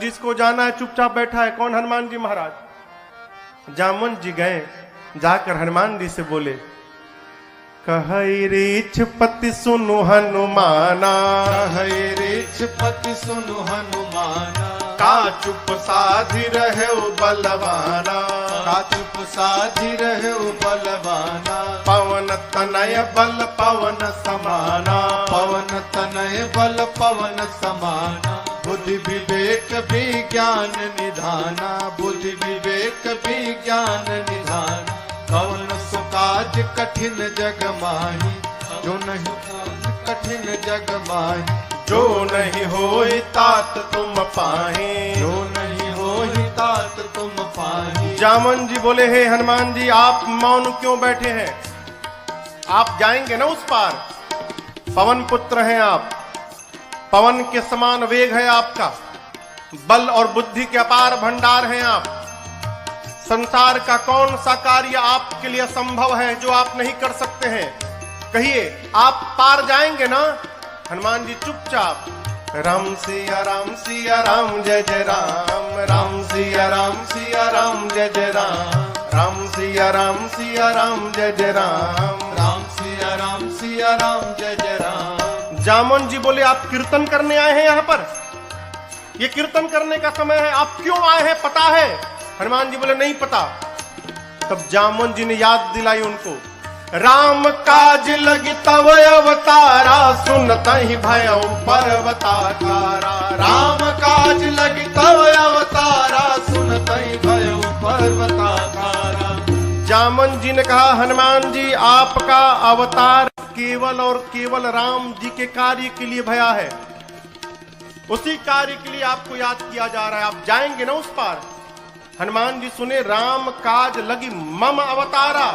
जिसको जाना है चुपचाप बैठा है। कौन? हनुमान जी महाराज। जामवंत जी गए, जाकर हनुमान जी से बोले, कहई रीछ पति सुनु हनुमाना, कहई रीछ पति सुनु हनुमाना, का चुप साधि रहे बलवाना, का चुप साधि रहे बलवाना, पवन तनय बल पवन समाना, पवन तनय बल पवन समाना, बुद्धि विवेक विज्ञान निधाना, बुद्धि विवेक विज्ञान निधाना, कौन सो काज कठिन जग माही, जो नहीं कठिन जग माही, जो नहीं होई तात तुम पाहे, जो नहीं होई तात तुम पाही। जामन जी बोले, हे हनुमान जी आप मौन क्यों बैठे हैं? आप जाएंगे ना उस पार, पवन पुत्र हैं आप, पवन के समान वेग है आपका, बल और बुद्धि के अपार भंडार हैं आप। संसार का कौन सा कार्य आपके लिए संभव है जो आप नहीं कर सकते हैं? कहिए, आप पार जाएंगे ना? हनुमान जी चुपचाप, राम सिया राम जय जय राम, राम सिया राम जय जय राम, राम सिया राम जय जय राम, राम सिया राम जय जय राम। जामन जी बोले, आप कीर्तन करने आए हैं यहाँ पर? ये कीर्तन करने का समय है, आप क्यों आए हैं पता है? हनुमान जी बोले, नहीं पता। तब जामन जी ने याद दिलाई उनको, राम काज लगी तव अवतारा, सुनता ही भयउ पर्वताकारा, राम काज लगी तव अवतारा, सुनता ही भयउ पर्वताकारा। जामन जी ने कहा, हनुमान जी आपका अवतार केवल और केवल राम जी के कार्य के लिए भया है, उसी कार्य के लिए आपको याद किया जा रहा है, आप जाएंगे ना उस पार? हनुमान जी सुने, राम काज लगी मम अवतारा,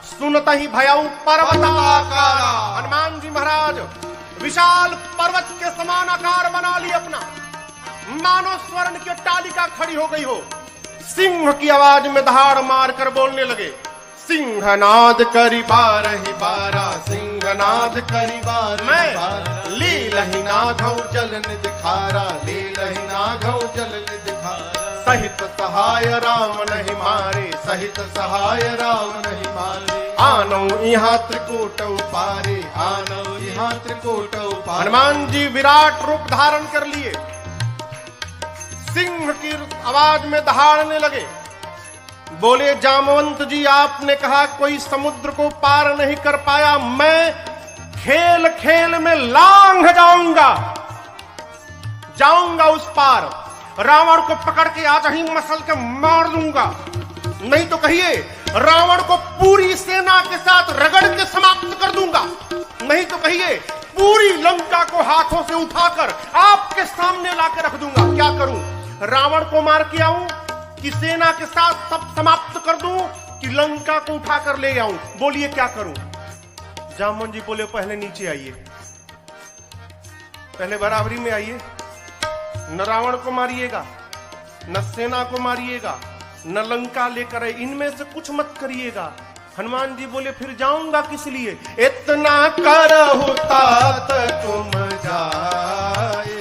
सुनता ही भयउ पर्वताकारा। हनुमान जी महाराज विशाल पर्वत के समान आकार बना लिए अपना, मानो स्वर्ण की टालिका खड़ी हो गई हो। सिंह की आवाज में दहाड़ मार कर बोलने लगे, सिंहनाद करी बारहि बारा, सिंहनाद करी बारहि बारा, लीलहि नाघौ जलन दिखारा, लीलहि नाघौ जलन दिखारा, सहित सहाय राम नहीं मारे, सहित सहाय राम नहीं मारे, आनौ यहाँ त्रिकूट पारे, आनौ यहाँ त्रिकूट पारे। हनुमान जी विराट रूप धारण कर लिए, सिंह की आवाज में दहाड़ने लगे, बोले, जामवंत जी आपने कहा कोई समुद्र को पार नहीं कर पाया, मैं खेल खेल में लांघ जाऊंगा उस पार, रावण को पकड़ के आज ही मसल के मार दूंगा, नहीं तो कहिए रावण को पूरी सेना के साथ रगड़ के समाप्त कर दूंगा, नहीं तो कहिए पूरी लंका को हाथों से उठाकर आपके सामने लाकर रख दूंगा। क्या करूं? रावण को मार के आऊं कि सेना के साथ सब समाप्त कर दूं कि लंका को उठाकर ले आऊं? बोलिए क्या करूं? जामवंत जी बोले, पहले नीचे आइए, पहले बराबरी में आइए, न रावण को मारिएगा, न सेना को मारिएगा, न लंका लेकर आए, इनमें से कुछ मत करिएगा। हनुमान जी बोले, फिर जाऊंगा किस लिए? इतना करहु तात तुम जाए,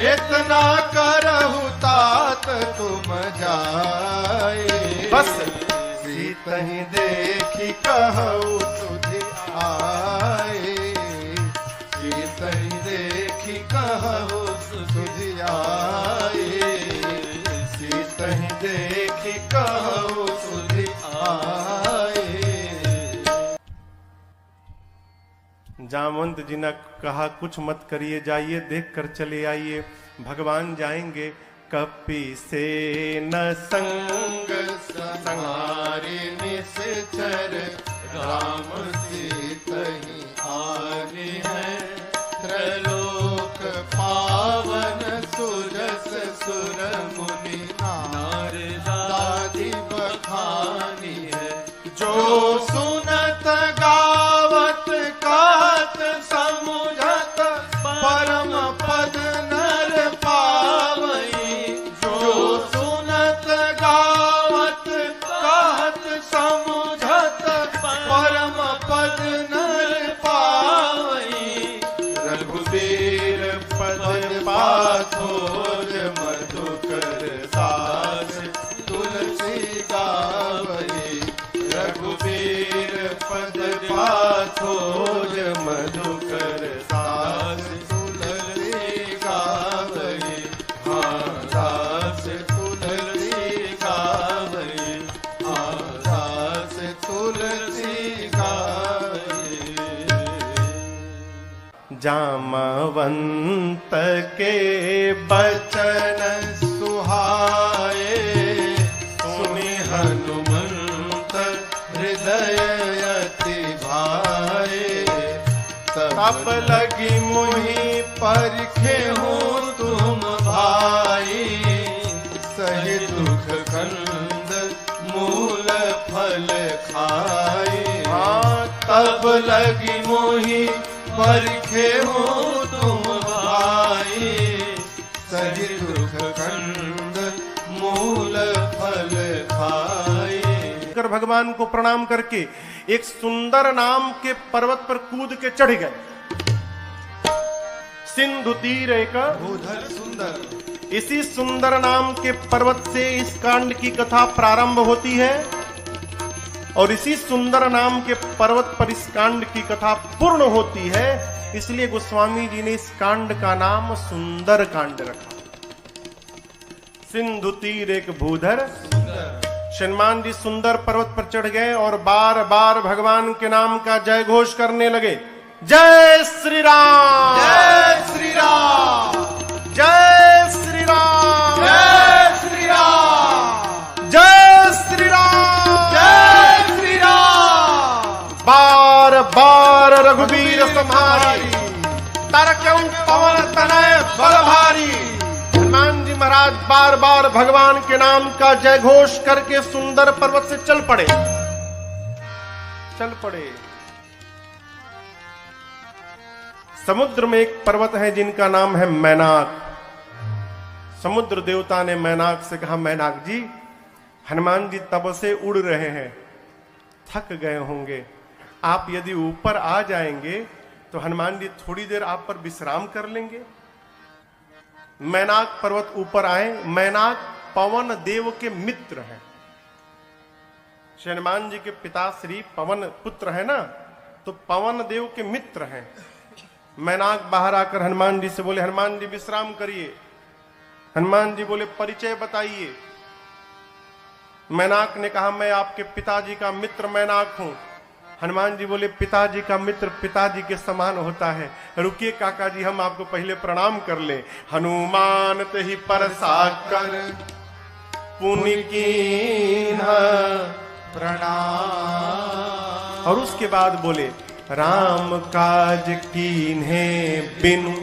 इतना करहु तात तुम जाए, बस सीतहि देखी कहु तुझ आए, सीतहि देखी कहु तुझ आए, सीतहि देखी कहु तुझ आए। जामवंत जी ने कहा, कुछ मत करिए, जाइए देख कर चले आइए, भगवान जाएंगे। कपि से न संग संहारे निश्चर, राम सीतहि आगे हैं, त्रैलोक पावन सुरस सुर मुनि, नारदादि बखानी है, जो सुनत गावत कहत समुझत, परम पद नर पावई, जो सुनत गावत कहत समुझत, परम पद नर पावई, रघुबीर पद पाथोर पाछोज मधुकर दास तुलसी गावई, हाँ दास तुलसी गावई, हाँ दास तुलसी गावई। जामवंत के बचन सुहाए, सुनि हनुमंत हृदय अति भाए। तब लगी मोहि परखे हो तुम भाई, सही दुख कंद मूल फल खाए। हाँ तब लगी मोहि परखे हो तुम भाई, सही दुख कंद मूल फल खाए। कर भगवान को प्रणाम करके एक सुंदर नाम के पर्वत पर कूद के चढ़ गए। सिंधु तीर एक भूधर सुंदर, इसी सुंदर नाम के पर्वत से इस कांड की कथा प्रारंभ होती है और इसी सुंदर नाम के पर्वत पर इस कांड की कथा पूर्ण होती है। इसलिए गोस्वामी जी ने इस कांड का नाम सुंदर कांड रखा। सिंधु तीर एक भूधर, हनुमान जी सुंदर पर्वत पर चढ़ गए और बार बार भगवान के नाम का जय घोष करने लगे। जय श्री राम, जय श्री राम, जय श्री राम, जय श्री राम, जय श्री राम, जय श्री राम। बार बार रघुवीर सम्हारी, तारकें पवन तनय बल भारी। हनुमान जी महाराज बार बार भगवान के नाम का जय घोष करके सुंदर पर्वत से चल पड़े। समुद्र में एक पर्वत है जिनका नाम है मैनाक। समुद्र देवता ने मैनाक से कहा, मैनाक जी हनुमान जी तब से उड़ रहे हैं, थक गए होंगे, आप यदि ऊपर आ जाएंगे तो हनुमान जी थोड़ी देर आप पर विश्राम कर लेंगे। मैनाक पर्वत ऊपर आए। मैनाक पवन देव के मित्र हैं। हनुमान जी के पिता श्री पवन पुत्र है ना, तो पवन देव के मित्र हैं। मैनाक बाहर आकर हनुमान जी से बोले, हनुमान जी विश्राम करिए। हनुमान जी बोले, परिचय बताइए। मैनाक ने कहा, मैं आपके पिताजी का मित्र मैनाक हूं। हनुमान जी बोले, पिताजी का मित्र पिताजी के समान होता है, रुकिए काका जी हम आपको पहले प्रणाम कर ले। हनुमान ते ही परसा कर पुनि कीन्हा प्रणाम। और उसके बाद बोले, राम काज कीन्हे बिनु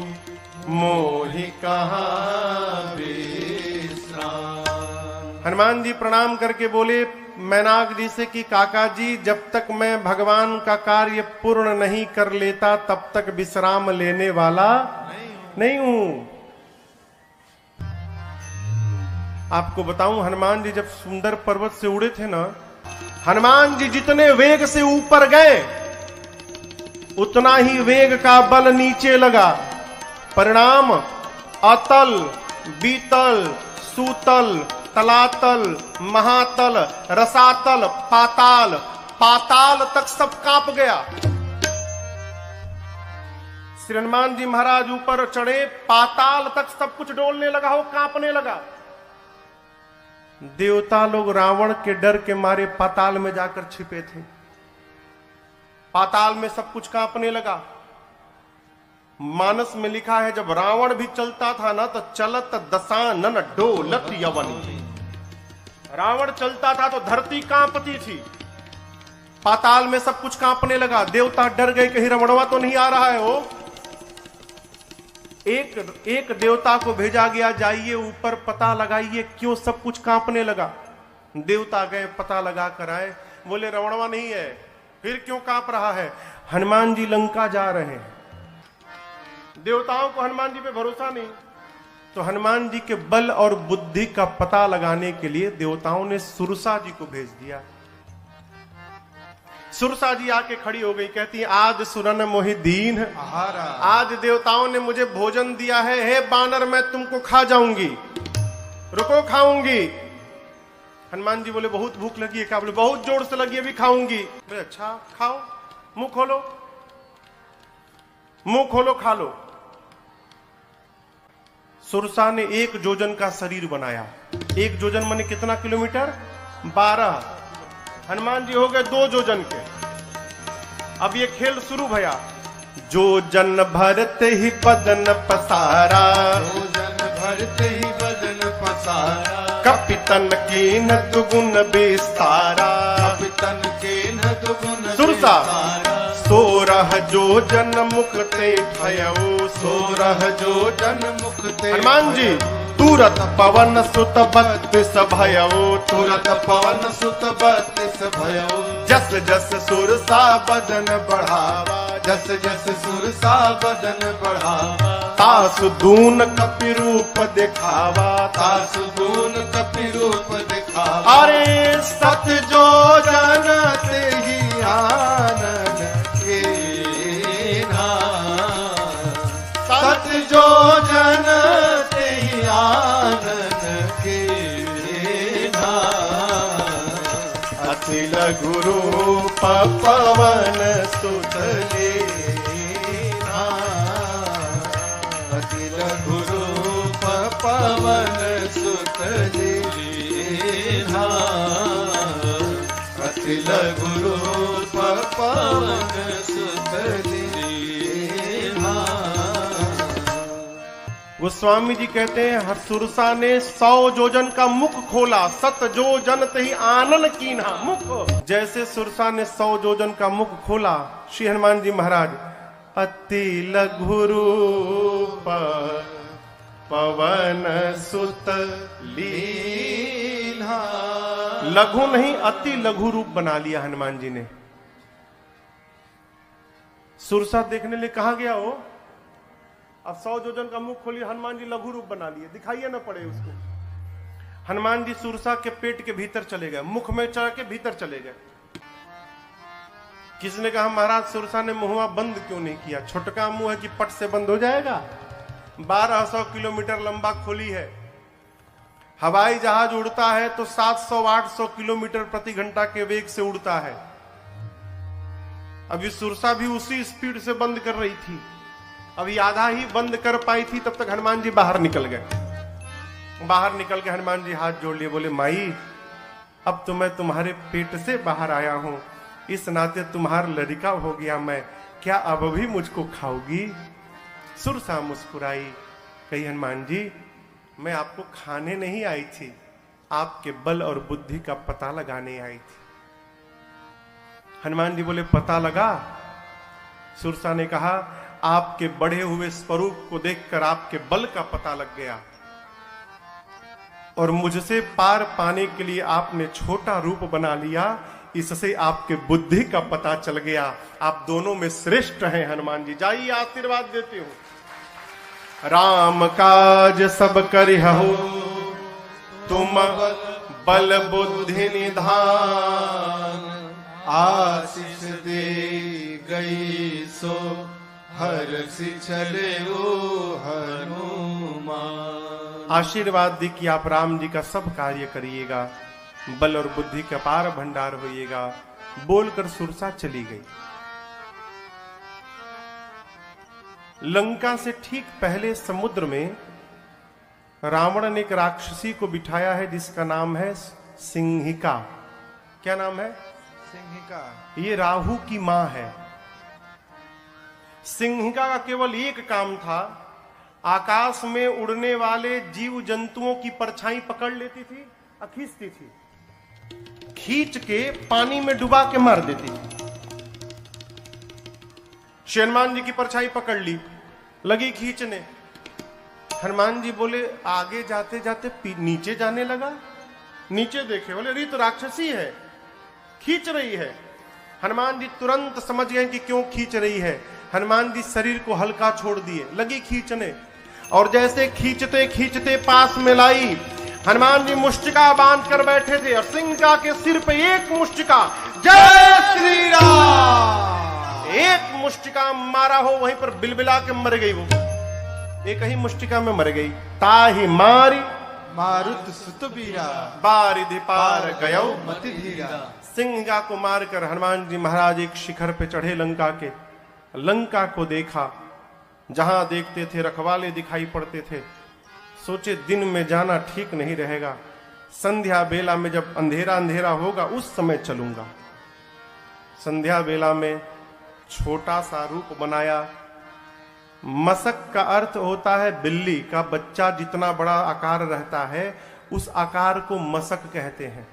मोहि कहाँ विश्राम। हनुमान जी प्रणाम करके बोले मैनाक जी से कि काका जी जब तक मैं भगवान का कार्य पूर्ण नहीं कर लेता तब तक विश्राम लेने वाला नहीं हूं। आपको बताऊं, हनुमान जी जब सुंदर पर्वत से उड़े थे ना, हनुमान जी जितने वेग से ऊपर गए उतना ही वेग का बल नीचे लगा। परिणाम अतल, बीतल, सूतल, तलातल, महातल, रसातल, पाताल, पाताल तक सब कांप गया। श्री हनुमान जी महाराज ऊपर चढ़े, पाताल तक सब कुछ डोलने लगा, हो कांपने लगा। देवता लोग रावण के डर के मारे पाताल में जाकर छिपे थे। पाताल में सब कुछ कांपने लगा। मानस में लिखा है, जब रावण भी चलता था ना तो चलत दशानन डोलत यवनी। रावण चलता था तो धरती कांपती थी। पाताल में सब कुछ कांपने लगा। देवता डर गए, कहीं रावणवा तो नहीं आ रहा है। वो एक देवता को भेजा गया, जाइए ऊपर पता लगाइए क्यों सब कुछ कांपने लगा। देवता गए, पता लगा कर आए, बोले रावणवा नहीं है। फिर क्यों कांप रहा है? हनुमान जी लंका जा रहे हैं। देवताओं को हनुमान जी पे भरोसा नहीं, तो हनुमान जी के बल और बुद्धि का पता लगाने के लिए देवताओं ने सुरसा जी को भेज दिया। सुरसा जी आके खड़ी हो गई, कहती है, आज सुरन मोहि दीन, आज देवताओं ने मुझे भोजन दिया है, हे बानर मैं तुमको खा जाऊंगी, रुको खाऊंगी। हनुमान जी बोले बहुत भूख लगी है क्या? बोले बहुत जोर से लगी, अभी खाऊंगी। बोले अच्छा खाओ। मुंह खोलो, मुंह खोलो, खा लो। सुरसा ने 1 जोजन का शरीर बनाया। 1 जोजन माने कितना किलोमीटर? 12। हनुमान जी हो गए 2 जोजन के। अब ये खेल शुरू भया। जोजन भरते ही बदन पसारा, जोजन भरते ही बदन पसारा, कपितन की न दुगुन विस्तारा, कपितन के न दुगुन सुरसा विस्तारा, 16 जोजन मुक्ते भयऊ, 16 जोजन मुक्ते हनुमान जी तुरत पवन सुत 32 भयऊ, तुरत पवन सुत 32 भयो, जस जस सुरसा बदन बढ़ावा, जस जस सुरसा बदन बढ़ावा, तासु दून कपि रूप दिखावा, तासु दून कपि रूप दिखावा। अरे सत जोजन ते ही आनन के सत जोजन ते ही आनन के अति लघु रूप पवन सुत लीना, अति लघु रूप पवन सुत लीना, अति लघु रूप पवन सुत लीना। गोस्वामी जी कहते हैं सुरसा ने 100 जोजन का मुख खोला, 7 जोजन तही आनन कीन्हा। मुख जैसे सुरसा ने 100 जोजन का मुख खोला, श्री हनुमान जी महाराज अति लघु रूप पवन सुत लीन्हा। लघु नहीं अति लघु रूप बना लिया हनुमान जी ने। सुरसा देखने लिए कहा गया हो, अब 100 जोजन का मुख खोलिए, हनुमान जी लघु रूप बना लिए, दिखाइए ना पड़े उसको। हनुमान जी सुरसा के पेट के भीतर चले गए, मुख में चढ़ के भीतर चले गए। किसने कहा महाराज सुरसा ने मुंहवा बंद क्यों नहीं किया? छोटका मुंह है कि पट से बंद हो जाएगा? 1200 किलोमीटर लंबा खोली है। हवाई जहाज उड़ता है तो 700-800 किलोमीटर प्रति घंटा के वेग से उड़ता है। अभी सुरसा भी उसी स्पीड से बंद कर रही थी, अभी आधा ही बंद कर पाई थी, तब तक हनुमान जी बाहर निकल गए। बाहर निकल के हनुमान जी हाथ जोड़ लिए, बोले माई अब तो मैं तुम्हारे पेट से बाहर आया हूं, इस नाते तुम्हारा लड़का हो गया मैं, क्या अब भी मुझको खाओगी? सुरसा मुस्कुराई, कही हनुमान जी मैं आपको खाने नहीं आई थी, आपके बल और बुद्धि का पता लगाने आई थी। हनुमान जी बोले पता लगा? सुरसा ने कहा आपके बढ़े हुए स्वरूप को देखकर आपके बल का पता लग गया, और मुझसे पार पाने के लिए आपने छोटा रूप बना लिया, इससे आपके बुद्धि का पता चल गया। आप दोनों में श्रेष्ठ हैं हनुमान जी। जाइए आशीर्वाद देते हो। राम काज सब करिहु तुम बल बुद्धि निधान, आशीष दे गई सो हर्षि चले ओ हनुमान। आशीर्वाद दी कि आप राम जी का सब कार्य करिएगा, बल और बुद्धि का पार भंडार होइएगा। बोलकर सुरसा चली गई। लंका से ठीक पहले समुद्र में रावण ने एक राक्षसी को बिठाया है जिसका नाम है सिंहिका। क्या नाम है? सिंहिका। ये राहु की मां है। सिंहिका का केवल एक काम था, आकाश में उड़ने वाले जीव जंतुओं की परछाई पकड़ लेती थी और खींचती थी, खींच के पानी में डुबा के मार देती थी। हनुमान जी की परछाई पकड़ ली, लगी खींचने। हनुमान जी बोले आगे जाते जाते नीचे जाने लगा। नीचे देखे, बोले अरे तो राक्षसी है, खींच रही है। हनुमान जी तुरंत समझ गए कि क्यों खींच रही है। हनुमान जी शरीर को हल्का छोड़ दिए, लगी खींचने, और जैसे खींचते खींचते पास में लाई। हनुमान जी मुष्टिका बांध कर बैठे थे और सिंहिका के सिर पे एक मुष्टिका, जय श्री राम, एक मुष्टिका मारा हो, वहीं पर बिलबिला के मर गई। वो एक ही मुष्टिका में मर गई। ताही मारी मारुत सुत बीरा, बारिधि पार गयो मति धीरा। सिंहिका को मारकर हनुमान जी महाराज एक शिखर पे चढ़े लंका के। लंका को देखा, जहां देखते थे रखवाले दिखाई पड़ते थे। सोचे दिन में जाना ठीक नहीं रहेगा, संध्या बेला में जब अंधेरा अंधेरा होगा उस समय चलूंगा। संध्या बेला में छोटा सा रूप बनाया। मसक का अर्थ होता है बिल्ली का बच्चा जितना बड़ा आकार रहता है उस आकार को मसक कहते हैं।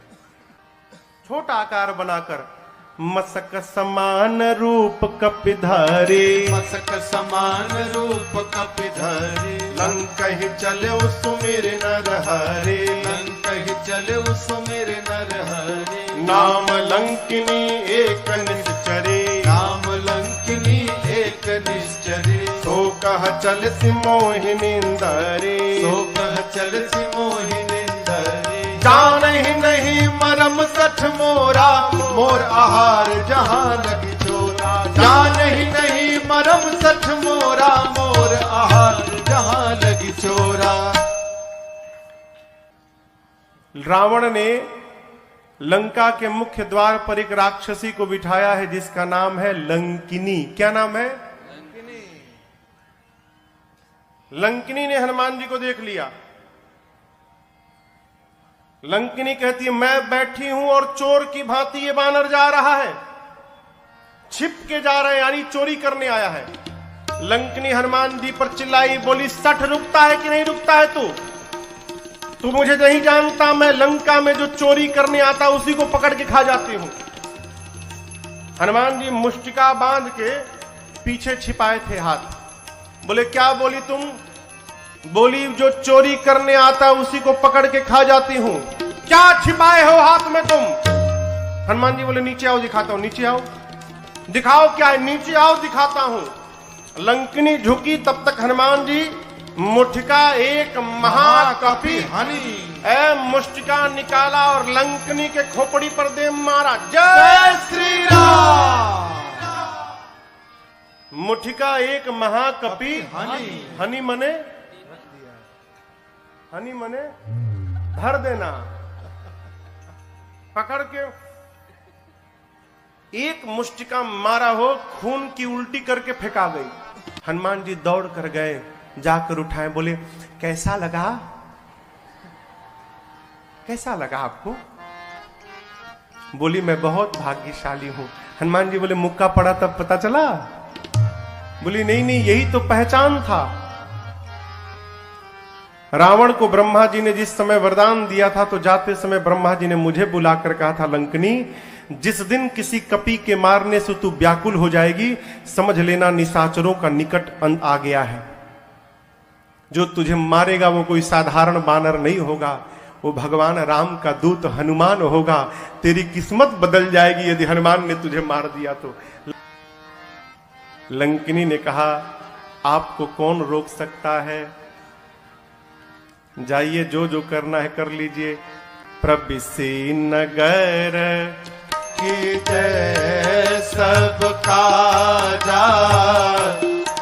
छोटा आकार बनाकर मसक समान रूप कपिधारी, मसक समान रूप कपिधारी, लंकहि चले सुमिर नर हरे, लंकहि चले सुमिर नर हरे। नाम लंकिनी एक निश्चरे, नाम लंकिनी एक निश्चरे। सो कह चल सी मोहिनींदरे, सो कह चल सी मोहिनींदरे। जानहि नहीं मरम सठ मोरा, मोर आहार जहां लगी चोरा। जानहि नहीं मरम सठ मोरा, मोर आहार जहां लगी चोरा। रावण ने लंका के मुख्य द्वार पर एक राक्षसी को बिठाया है जिसका नाम है लंकिनी। क्या नाम है? लंकिनी ने हनुमान जी को देख लिया। लंकिनी कहती है मैं बैठी हूं और चोर की भांति ये बानर जा रहा है, छिप के जा रहा है, यानी चोरी करने आया है। लंकिनी हनुमान जी पर चिल्लाई, बोली सठ रुकता है कि नहीं रुकता है तू मुझे नहीं जानता, मैं लंका में जो चोरी करने आता उसी को पकड़ के खा जाती हूं। हनुमान जी मुष्टिका बांध के पीछे छिपाए थे हाथ। बोले क्या बोली तुम? बोली जो चोरी करने आता उसी को पकड़ के खा जाती हूं। क्या छिपाए हो हाथ में तुम? हनुमान जी बोले नीचे आओ दिखाता हूं। नीचे आओ, दिखाओ क्या है? नीचे आओ दिखाता हूं। लंकिनी झुकी, तब तक हनुमान जी मुठिका एक महाकपि हनी ए मुष्टिका निकाला और लंकिनी के खोपड़ी पर दे मारा। जय श्री राम। मुठिका एक महाकपि हनी, हनी मने, हनी मने धर देना। पकड़ के एक मुष्टिका मारा हो, खून की उल्टी करके फेंका गई। हनुमान जी दौड़ कर गए, जाकर उठाए, बोले कैसा लगा? कैसा लगा आपको? बोली मैं बहुत भाग्यशाली हूं। हनुमान जी बोले मुक्का पड़ा तब पता चला? बोली नहीं नहीं, यही तो पहचान था। रावण को ब्रह्मा जी ने जिस समय वरदान दिया था तो जाते समय ब्रह्मा जी ने मुझे बुलाकर कहा था लंकिनी जिस दिन किसी कपि के मारने से तू व्याकुल हो जाएगी समझ लेना निशाचरों का निकट अंत आ गया है। जो तुझे मारेगा वो कोई साधारण बानर नहीं होगा, वो भगवान राम का दूत हनुमान होगा। तेरी किस्मत बदल जाएगी यदि हनुमान ने तुझे मार दिया तो। लंकिनी ने कहा आपको कौन रोक सकता है, जाइए जो जो करना है कर लीजिए। प्रबिसी नगर की जय सब काजा,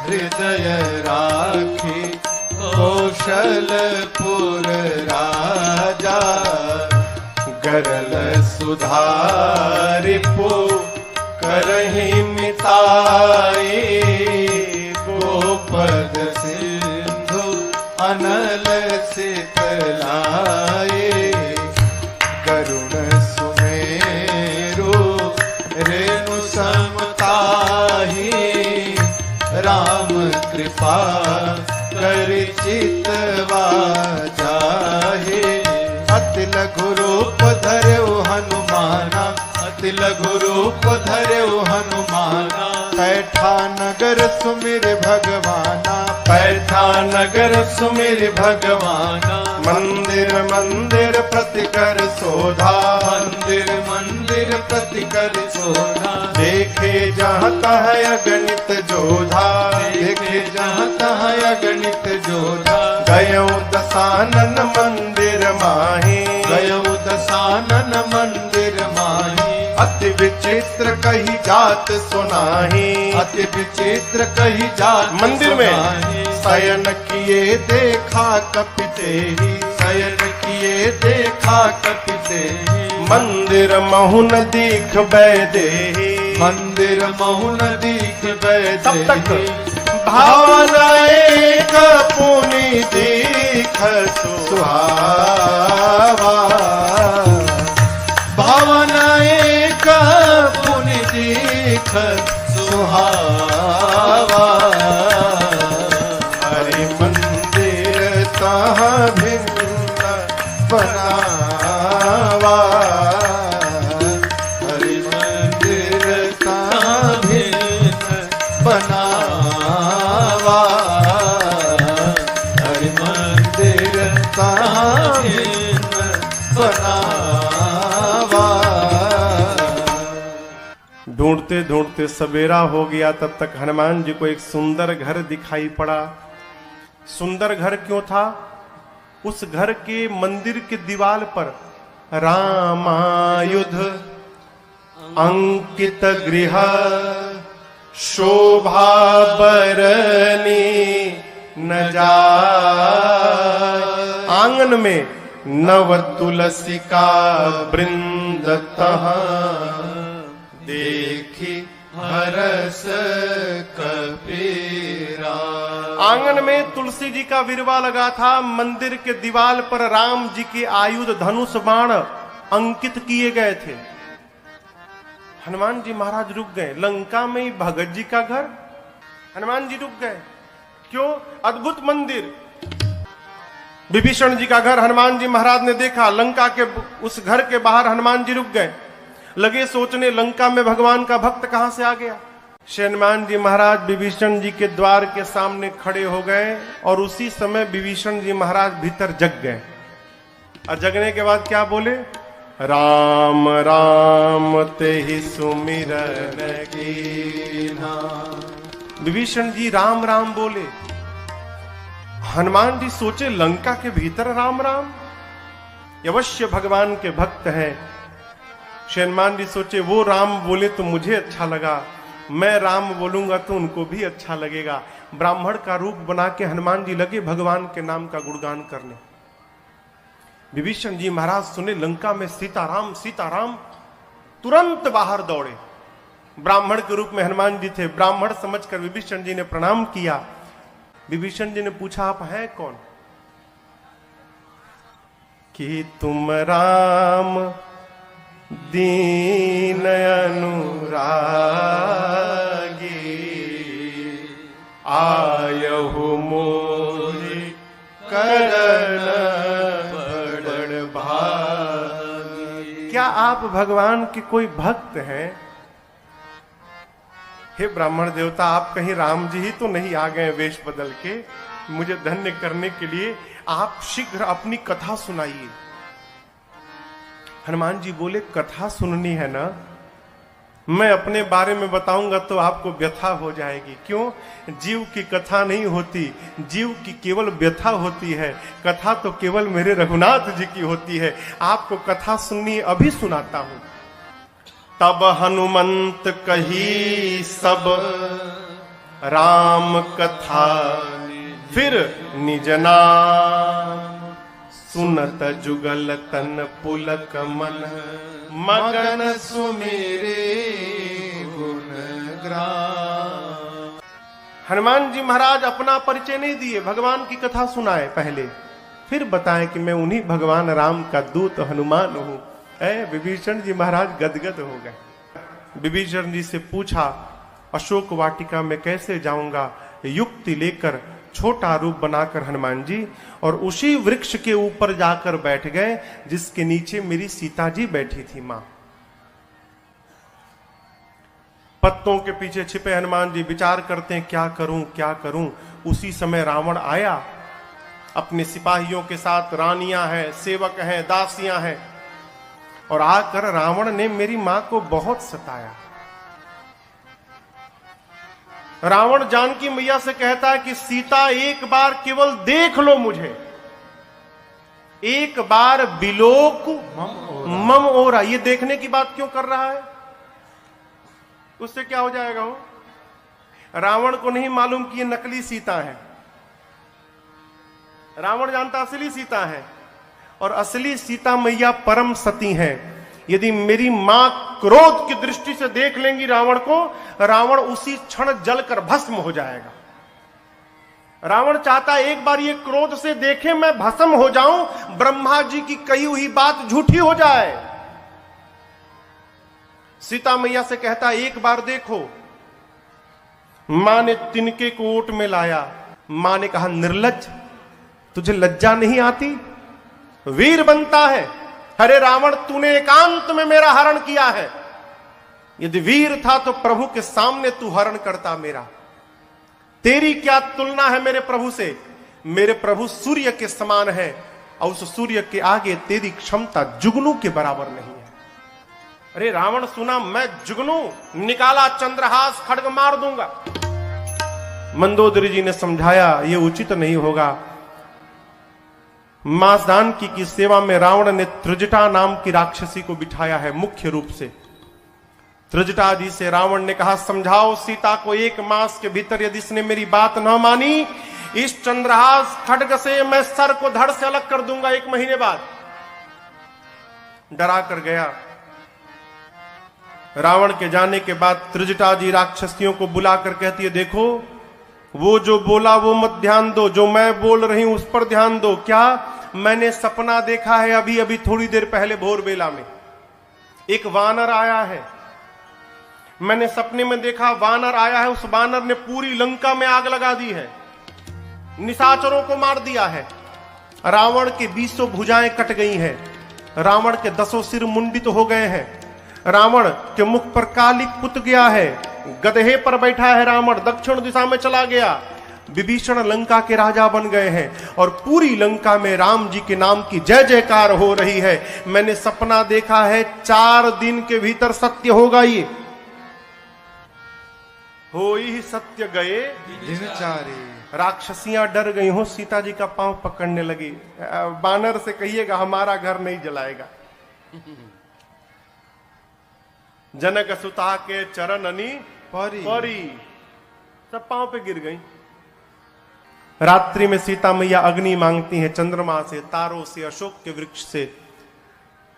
हृदय राखी कौशलपुर राजा। गरल सुधारिपो करहि मिताई, गोपद सिंधु अनल सितलाए। करुण सुमेरु रेणु समताही, राम कृपा कर चितवा जाहे। अति लघु रूप धर्यो हनुमाना, अति लघु रूप धर्यो हनुमाना। पैठा नगर सुमिर भगवाना, पैठा नगर सुमिर भगवाना। मंदिर मंदिर प्रतिकर शोधा, मंदिर मंदिर प्रतिकर शोधा। देखे जहाँ तह अगणित जोधा, देखे जहाँ तह अगणित जोधा। गयो दसानन मंदिर माही, गयो दसानन मंदिर माही। अति विचित्र कही जात सुनाही, अति विचित्र कही जात मंदिर में शयन किए देखा कपि तेहि, शयन किए देखा कपि तेहि। मंदिर महु न दीख बैदे, मंदिर महु न दीख बैदे। तब तक भावना एक पुनि दीख सुहावा, भावना एक पुनि दीख सुहावा। हरि मंदिर तहाँ भिन्न बनावा, हरि मंदिर तहाँ भिन्न बनावा, हरि मंदिर तहाँ भिन्न बनावा। ढूंढते ढूंढते सवेरा हो गया, तब तक हनुमान जी को एक सुंदर घर दिखाई पड़ा। सुंदर घर क्यों था? उस घर के मंदिर के दीवार पर रामायुध अंकित गृह शोभा बरनी न जाय। आंगन में नव तुलसी का वृंद तहाँ देखी हरस कबीरा। आंगन में तुलसी जी का विरवा लगा था। मंदिर के दीवार पर राम जी के आयुध धनुष बाण अंकित किए गए थे। हनुमान जी महाराज रुक गए। लंका में ही भगत जी का घर, हनुमान जी रुक गए। क्यों? अद्भुत मंदिर। विभीषण जी का घर हनुमान जी महाराज ने देखा। लंका के उस घर के बाहर हनुमान जी रुक गए। लगे सोचने, लंका में भगवान का भक्त कहां से आ गया। हनुमान जी महाराज विभीषण जी के द्वार के सामने खड़े हो गए और उसी समय विभीषण जी महाराज भीतर जग गए। और जगने के बाद क्या बोले? राम राम ते ही सुमिरन कीन्हा। विभीषण जी राम राम बोले। हनुमान जी सोचे, लंका के भीतर राम राम, अवश्य भगवान के भक्त हैं। हनुमान जी सोचे, वो राम बोले तो मुझे अच्छा लगा, मैं राम बोलूंगा तो उनको भी अच्छा लगेगा। ब्राह्मण का रूप बना के हनुमान जी लगे भगवान के नाम का गुणगान करने। विभीषण जी महाराज सुने लंका में सीताराम सीताराम, तुरंत बाहर दौड़े। ब्राह्मण के रूप में हनुमान जी थे। ब्राह्मण समझकर विभीषण जी ने प्रणाम किया। विभीषण जी ने पूछा, आप हैं कौन? कि तुम राम दीन अनुरागी, आयहु मोहि करन बड़ भागी। क्या आप भगवान के कोई भक्त हैं? हे ब्राह्मण देवता, आप कहीं राम जी ही तो नहीं आ गए वेश बदल के मुझे धन्य करने के लिए? आप शीघ्र अपनी कथा सुनाइए। हनुमान जी बोले, कथा सुननी है ना? मैं अपने बारे में बताऊंगा तो आपको व्यथा हो जाएगी। क्यों? जीव की कथा नहीं होती, जीव की केवल व्यथा होती है। कथा तो केवल मेरे रघुनाथ जी की होती है। आपको कथा सुननी है, अभी सुनाता हूं। तब हनुमंत कही सब राम कथा, फिर निज नाम सुनत जुगल तन पुलक मन, मगन सुमेरे गुण ग्राम। हनुमान जी महाराज अपना परिचय नहीं दिए, भगवान की कथा सुनाए पहले, फिर बताएं कि मैं उन्हीं भगवान राम का दूत हनुमान हूं। विभीषण जी महाराज गदगद हो गए। विभीषण जी से पूछा, अशोक वाटिका में कैसे जाऊंगा? युक्ति लेकर छोटा रूप बनाकर हनुमान जी और उसी वृक्ष के ऊपर जाकर बैठ गए जिसके नीचे मेरी सीता जी बैठी थी मां। पत्तों के पीछे छिपे हनुमान जी विचार करते हैं, क्या करूं क्या करूं। उसी समय रावण आया अपने सिपाहियों के साथ। रानियां हैं, सेवक हैं, दासियां हैं, और आकर रावण ने मेरी मां को बहुत सताया। रावण जानकी मैया से कहता है कि सीता एक बार केवल देख लो मुझे, एक बार बिलोक मम ओरा। ये देखने की बात क्यों कर रहा है? उससे क्या हो जाएगा? वो रावण को नहीं मालूम कि ये नकली सीता है। रावण जानता असली सीता है, और असली सीता मैया परम सती है। यदि मेरी मां क्रोध की दृष्टि से देख लेंगी रावण को, रावण उसी क्षण जलकर भस्म हो जाएगा। रावण चाहता है एक बार ये क्रोध से देखे, मैं भस्म हो जाऊं, ब्रह्मा जी की कही हुई बात झूठी हो जाए। सीता मैया से कहता एक बार देखो। मां ने तिनके को ओट में लाया। मां ने कहा निर्लज्ज, तुझे लज्जा नहीं आती? वीर बनता है। अरे रावण, तूने एकांत में मेरा हरण किया है। यदि वीर था तो प्रभु के सामने तू हरण करता मेरा। तेरी क्या तुलना है मेरे प्रभु से? मेरे प्रभु सूर्य के समान है और उस सूर्य के आगे तेरी क्षमता जुगनू के बराबर नहीं है। अरे रावण सुना, मैं जुगनू, निकाला चंद्रहास, खड्ग मार दूंगा। मंदोदरी जी ने समझाया ये उचित नहीं होगा। मासदान की सेवा में रावण ने त्रिजटा नाम की राक्षसी को बिठाया है मुख्य रूप से। त्रिजटा जी से रावण ने कहा समझाओ सीता को, 1 मास के भीतर यदि इसने मेरी बात न मानी, इस चंद्रहास खड्ग से मैं सर को धड़ से अलग कर दूंगा 1 महीने बाद। डरा कर गया। रावण के जाने के बाद त्रिजटा जी राक्षसियों को बुलाकर कहती है देखो, वो जो बोला वो मत ध्यान दो, जो मैं बोल रही हूं उस पर ध्यान दो। क्या? मैंने सपना देखा है अभी अभी थोड़ी देर पहले भोर बेला में। एक वानर आया है, मैंने सपने में देखा वानर आया है। उस वानर ने पूरी लंका में आग लगा दी है, निशाचरों को मार दिया है। रावण के 20 भुजाएं कट गई हैं, रावण के 10 सिर मुंडित हो गए हैं, रावण के मुख पर कालिक पुत गया है, गधे पर बैठा है रावण, दक्षिण दिशा में चला गया। विभीषण लंका के राजा बन गए हैं और पूरी लंका में राम जी के नाम की जय जयकार हो रही है। मैंने सपना देखा है 4 दिन के भीतर सत्य होगा। ये हो ही सत्य गए दिनचारी। राक्षसियां डर गई हो, सीता जी का पांव पकड़ने लगी। बानर से कहिएगा हमारा घर नहीं जलाएगा। जनक सुता के चरण अनी परी सब पांव पे गिर गई। रात्रि में सीता मैया अग्नि मांगती हैं, चंद्रमा से, तारों से, अशोक के वृक्ष से।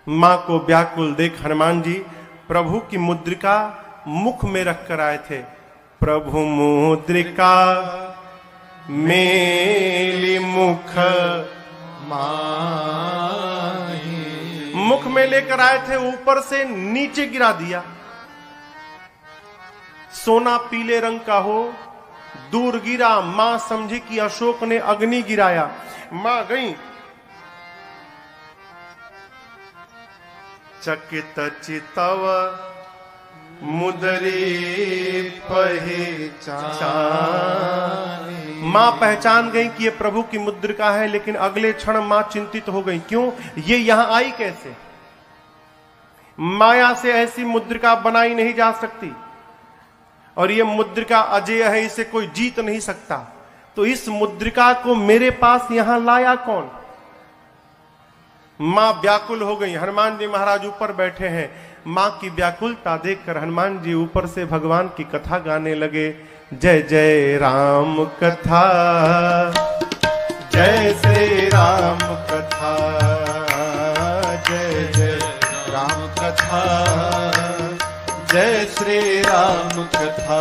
मां को व्याकुल देख हनुमान जी प्रभु की मुद्रिका मुख में रख कर आए थे। प्रभु मुद्रिका मेली मुख माही। मुख में लेकर आए थे, ऊपर से नीचे गिरा दिया। सोना पीले रंग का हो, दूर गिरा। मां समझी कि अशोक ने अग्नि गिराया। मां गई, चकित चितव मुदरी पहचान। मां पहचान गई कि ये प्रभु की मुद्रिका है, लेकिन अगले क्षण मां चिंतित हो गई। क्यों? ये यहां आई कैसे? माया से ऐसी मुद्रिका बनाई नहीं जा सकती और ये मुद्रिका अजेय है, इसे कोई जीत नहीं सकता। तो इस मुद्रिका को मेरे पास यहां लाया कौन? मां व्याकुल हो गई। हनुमान जी महाराज ऊपर बैठे हैं। मां की व्याकुलता देखकर हनुमान जी ऊपर से भगवान की कथा गाने लगे। जय जय राम कथा, जय श्री राम कथा, जय जय राम कथा, जय श्री राम कथा।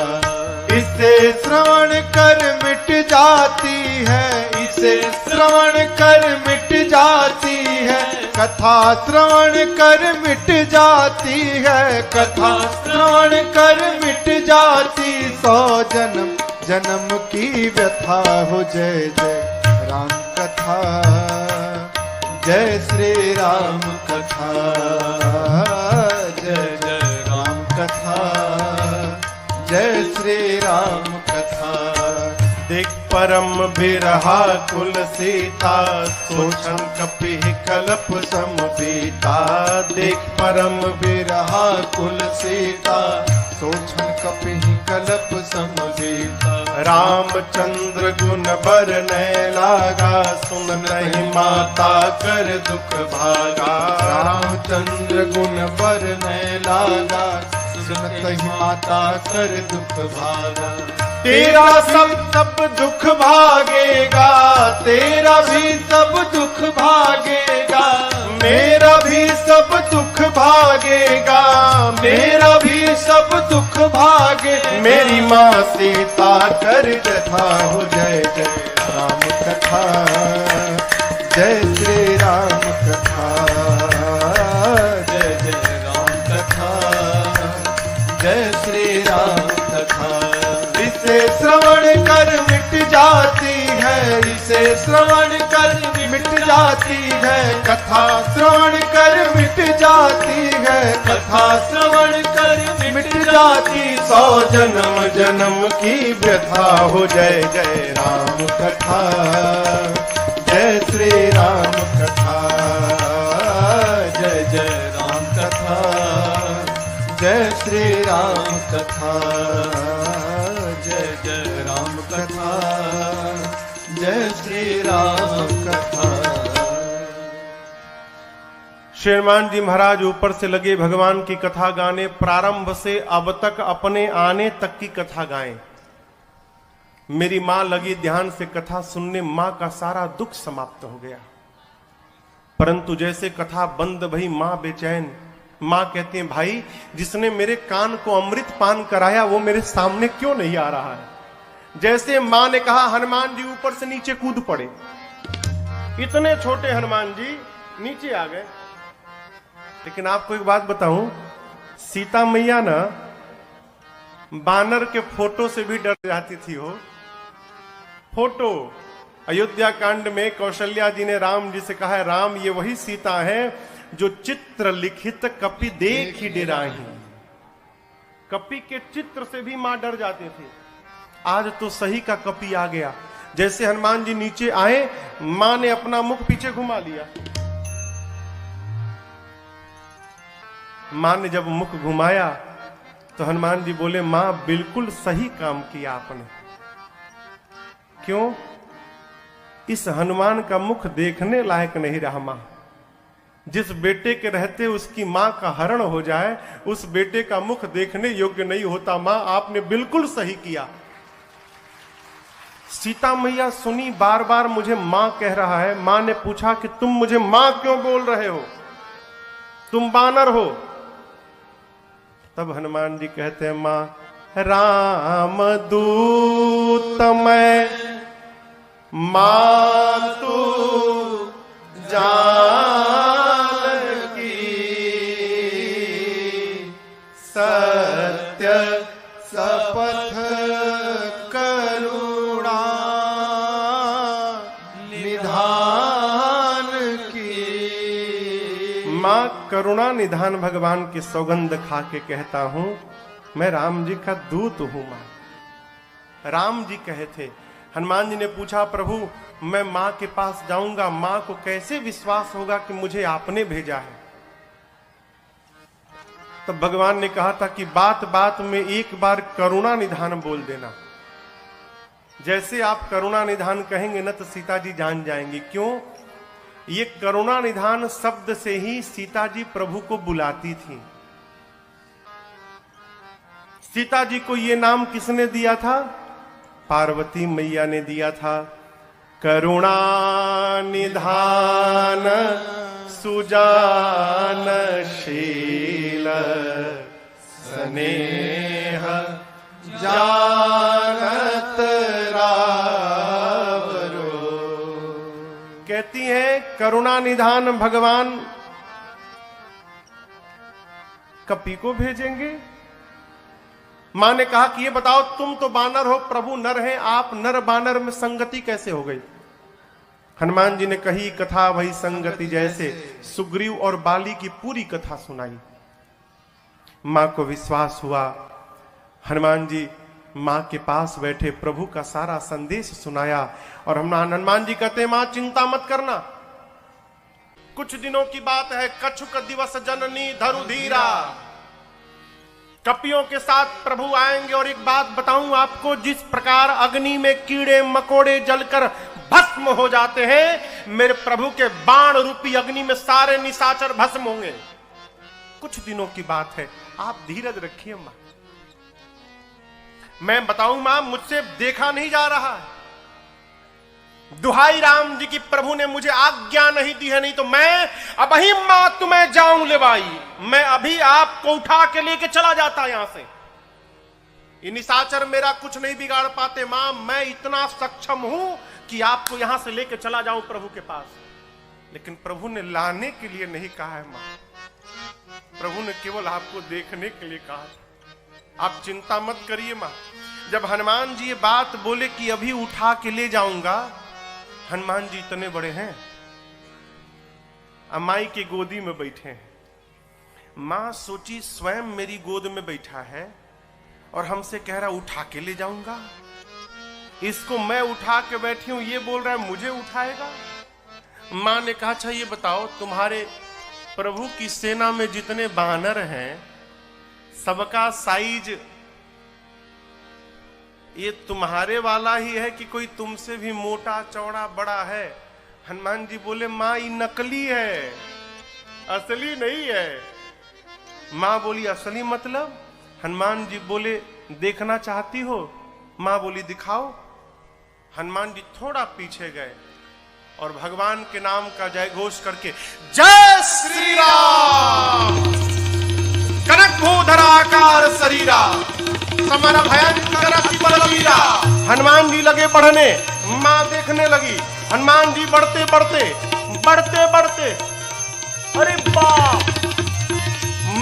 इसे श्रवण कर मिट जाती है, इसे श्रवण कर मिट जाती है, कथा श्रवण कर मिट जाती है, कथा श्रवण कर मिट जाती। 100 जन्म जन्म की व्यथा हो। जय जय राम कथा, जय श्री राम कथा, जय जय राम कथा, जय श्री राम कथा। देख परम बिरहा कुल सीता, सोचन कपि कल्प समबीता। देख परम बिरहा कुल सीता, सोचन कपि कल्प समबीता। रामचंद्र गुण बरनै लागा, सुन नहीं माता कर दुख भागा। रामचंद्र गुण बरनै लागा, सुनत ही माता कर दुख भागा। तेरा सब दुख भागेगा, तेरा भी सब दुख भागेगा, मेरा भी सब दुख भागेगा, मेरा भी सब दुख भागे। मेरी माँ सीता कर कथा हो जय जय राम कथा, जय श्री राम कथा, जय जय राम कथा, जय श्री राम कथा। इसे श्रवण कर मिट जाती है, इसे श्रवण कर मिट जाती है, कथा श्रवण कर मिट जाती है, कथा श्रवण कर मिट जाती। 100 जन्म जन्म की व्यथा हो जय जय राम कथा, जय श्री राम कथा, जय जय राम कथा, जय श्री राम कथा, जय जय राम कथा, जय श्री राम कथा। श्री हनुमान जी महाराज ऊपर से लगे भगवान की कथा गाने, प्रारंभ से अब तक अपने आने तक की कथा गाएं। मेरी मां लगी ध्यान से कथा सुनने, मां का सारा दुख समाप्त हो गया। परंतु जैसे कथा बंद भई मां बेचैन। मां कहती हैं, भाई जिसने मेरे कान को अमृत पान कराया वो मेरे सामने क्यों नहीं आ रहा है। जैसे मां ने कहा, हनुमान जी ऊपर से नीचे कूद पड़े। इतने छोटे हनुमान जी नीचे आ गए। लेकिन आपको एक बात बताऊं, सीता मैया ना बानर के फोटो से भी डर जाती थी। हो फोटो, अयोध्या कांड में कौशल्या जी ने राम जी से कहा है, राम ये वही सीता है जो चित्र लिखित कपि देख ही डेराही। कपि के चित्र से भी मां डर जाते थे। आज तो सही का कपि आ गया। जैसे हनुमान जी नीचे आए, मां ने अपना मुख पीछे घुमा लिया। मां ने जब मुख घुमाया तो हनुमान जी बोले, मां बिल्कुल सही काम किया आपने। क्यों? इस हनुमान का मुख देखने लायक नहीं रहा। मां, जिस बेटे के रहते उसकी मां का हरण हो जाए, उस बेटे का मुख देखने योग्य नहीं होता। मां, आपने बिल्कुल सही किया। सीता मैया सुनी, बार बार मुझे मां कह रहा है। मां ने पूछा कि तुम मुझे मां क्यों बोल रहे हो, तुम बानर हो। तब हनुमान जी कहते हैं, मां राम दूत मैं, मां तू जानकी, सत्य सपथ करुणा निधान की। मां करुणा निधान भगवान की सौगंध खा के कहता हूं, मैं राम जी का दूत हूं। मां, राम जी कहे थे। हनुमान जी ने पूछा, प्रभु मैं मां के पास जाऊंगा, मां को कैसे विश्वास होगा कि मुझे आपने भेजा है। तब भगवान ने कहा था कि बात बात में एक बार करुणा निधान बोल देना। जैसे आप करुणा निधान कहेंगे ना तो सीता जी जान जाएंगी। क्यों? ये करुणा निधान शब्द से ही सीता जी प्रभु को बुलाती थी। सीता जी को ये नाम किसने दिया था? पार्वती मैया ने दिया था। करुणा निधान सुजानशील स्नेह जानत रावरो। कहती है करुणा निधान भगवान कपि को भेजेंगे। मां ने कहा कि ये बताओ, तुम तो बानर हो, प्रभु नर हैं, आप नर बानर में संगति कैसे हो गई? हनुमान जी ने कही कथा वही संगति जैसे। सुग्रीव और बाली की पूरी कथा सुनाई। मां को विश्वास हुआ। हनुमान जी मां के पास बैठे प्रभु का सारा संदेश सुनाया। और हनुमान जी कहते हैं, मां चिंता मत करना, कुछ दिनों की बात है। कछुक दिवस जननी धरु धीरा, कपियों के साथ प्रभु आएंगे। और एक बात बताऊं आपको, जिस प्रकार अग्नि में कीड़े मकोड़े जलकर भस्म हो जाते हैं, मेरे प्रभु के बाण रूपी अग्नि में सारे निशाचर भस्म होंगे। कुछ दिनों की बात है, आप धीरज रखिए मां। मैं बताऊं मां, मुझसे देखा नहीं जा रहा है। दुहाई राम जी की, प्रभु ने मुझे आज्ञा नहीं दी है, नहीं तो मैं अब ही मां तुम्हें जाऊं ले भाई, मैं अभी आपको उठा के लेके चला जाता यहां से। ये निशाचर मेरा कुछ नहीं बिगाड़ पाते मां, मैं इतना सक्षम हूं कि आपको यहां से लेके चला जाऊं प्रभु के पास। लेकिन प्रभु ने लाने के लिए नहीं कहा है मां, प्रभु ने केवल आपको देखने के लिए कहा। आप चिंता मत करिए मां। जब हनुमान जी ये बात बोले कि अभी उठा के ले जाऊंगा, हनुमान जी इतने बड़े हैं, अमाई की गोदी में बैठे हैं। मां सोची स्वयं मेरी गोद में बैठा है और हमसे कह रहा उठा के ले जाऊंगा। इसको मैं उठा के बैठी हूं, ये बोल रहा है मुझे उठाएगा। मां ने कहा अच्छा ये बताओ, तुम्हारे प्रभु की सेना में जितने बानर हैं सबका साइज ये तुम्हारे वाला ही है कि कोई तुमसे भी मोटा चौड़ा बड़ा है? हनुमान जी बोले मां ये नकली है, असली नहीं है। मां बोली असली मतलब? हनुमान जी बोले देखना चाहती हो? मां बोली दिखाओ। हनुमान जी थोड़ा पीछे गए और भगवान के नाम का जय घोष करके जय श्री राम, कनक भूधराकार शरीरा, समर भयंकर अति बलवीरा। हनुमान जी लगे बढ़ने, मां देखने लगी। हनुमान जी बढ़ते बढ़ते बढ़ते बढ़ते, अरे बाप,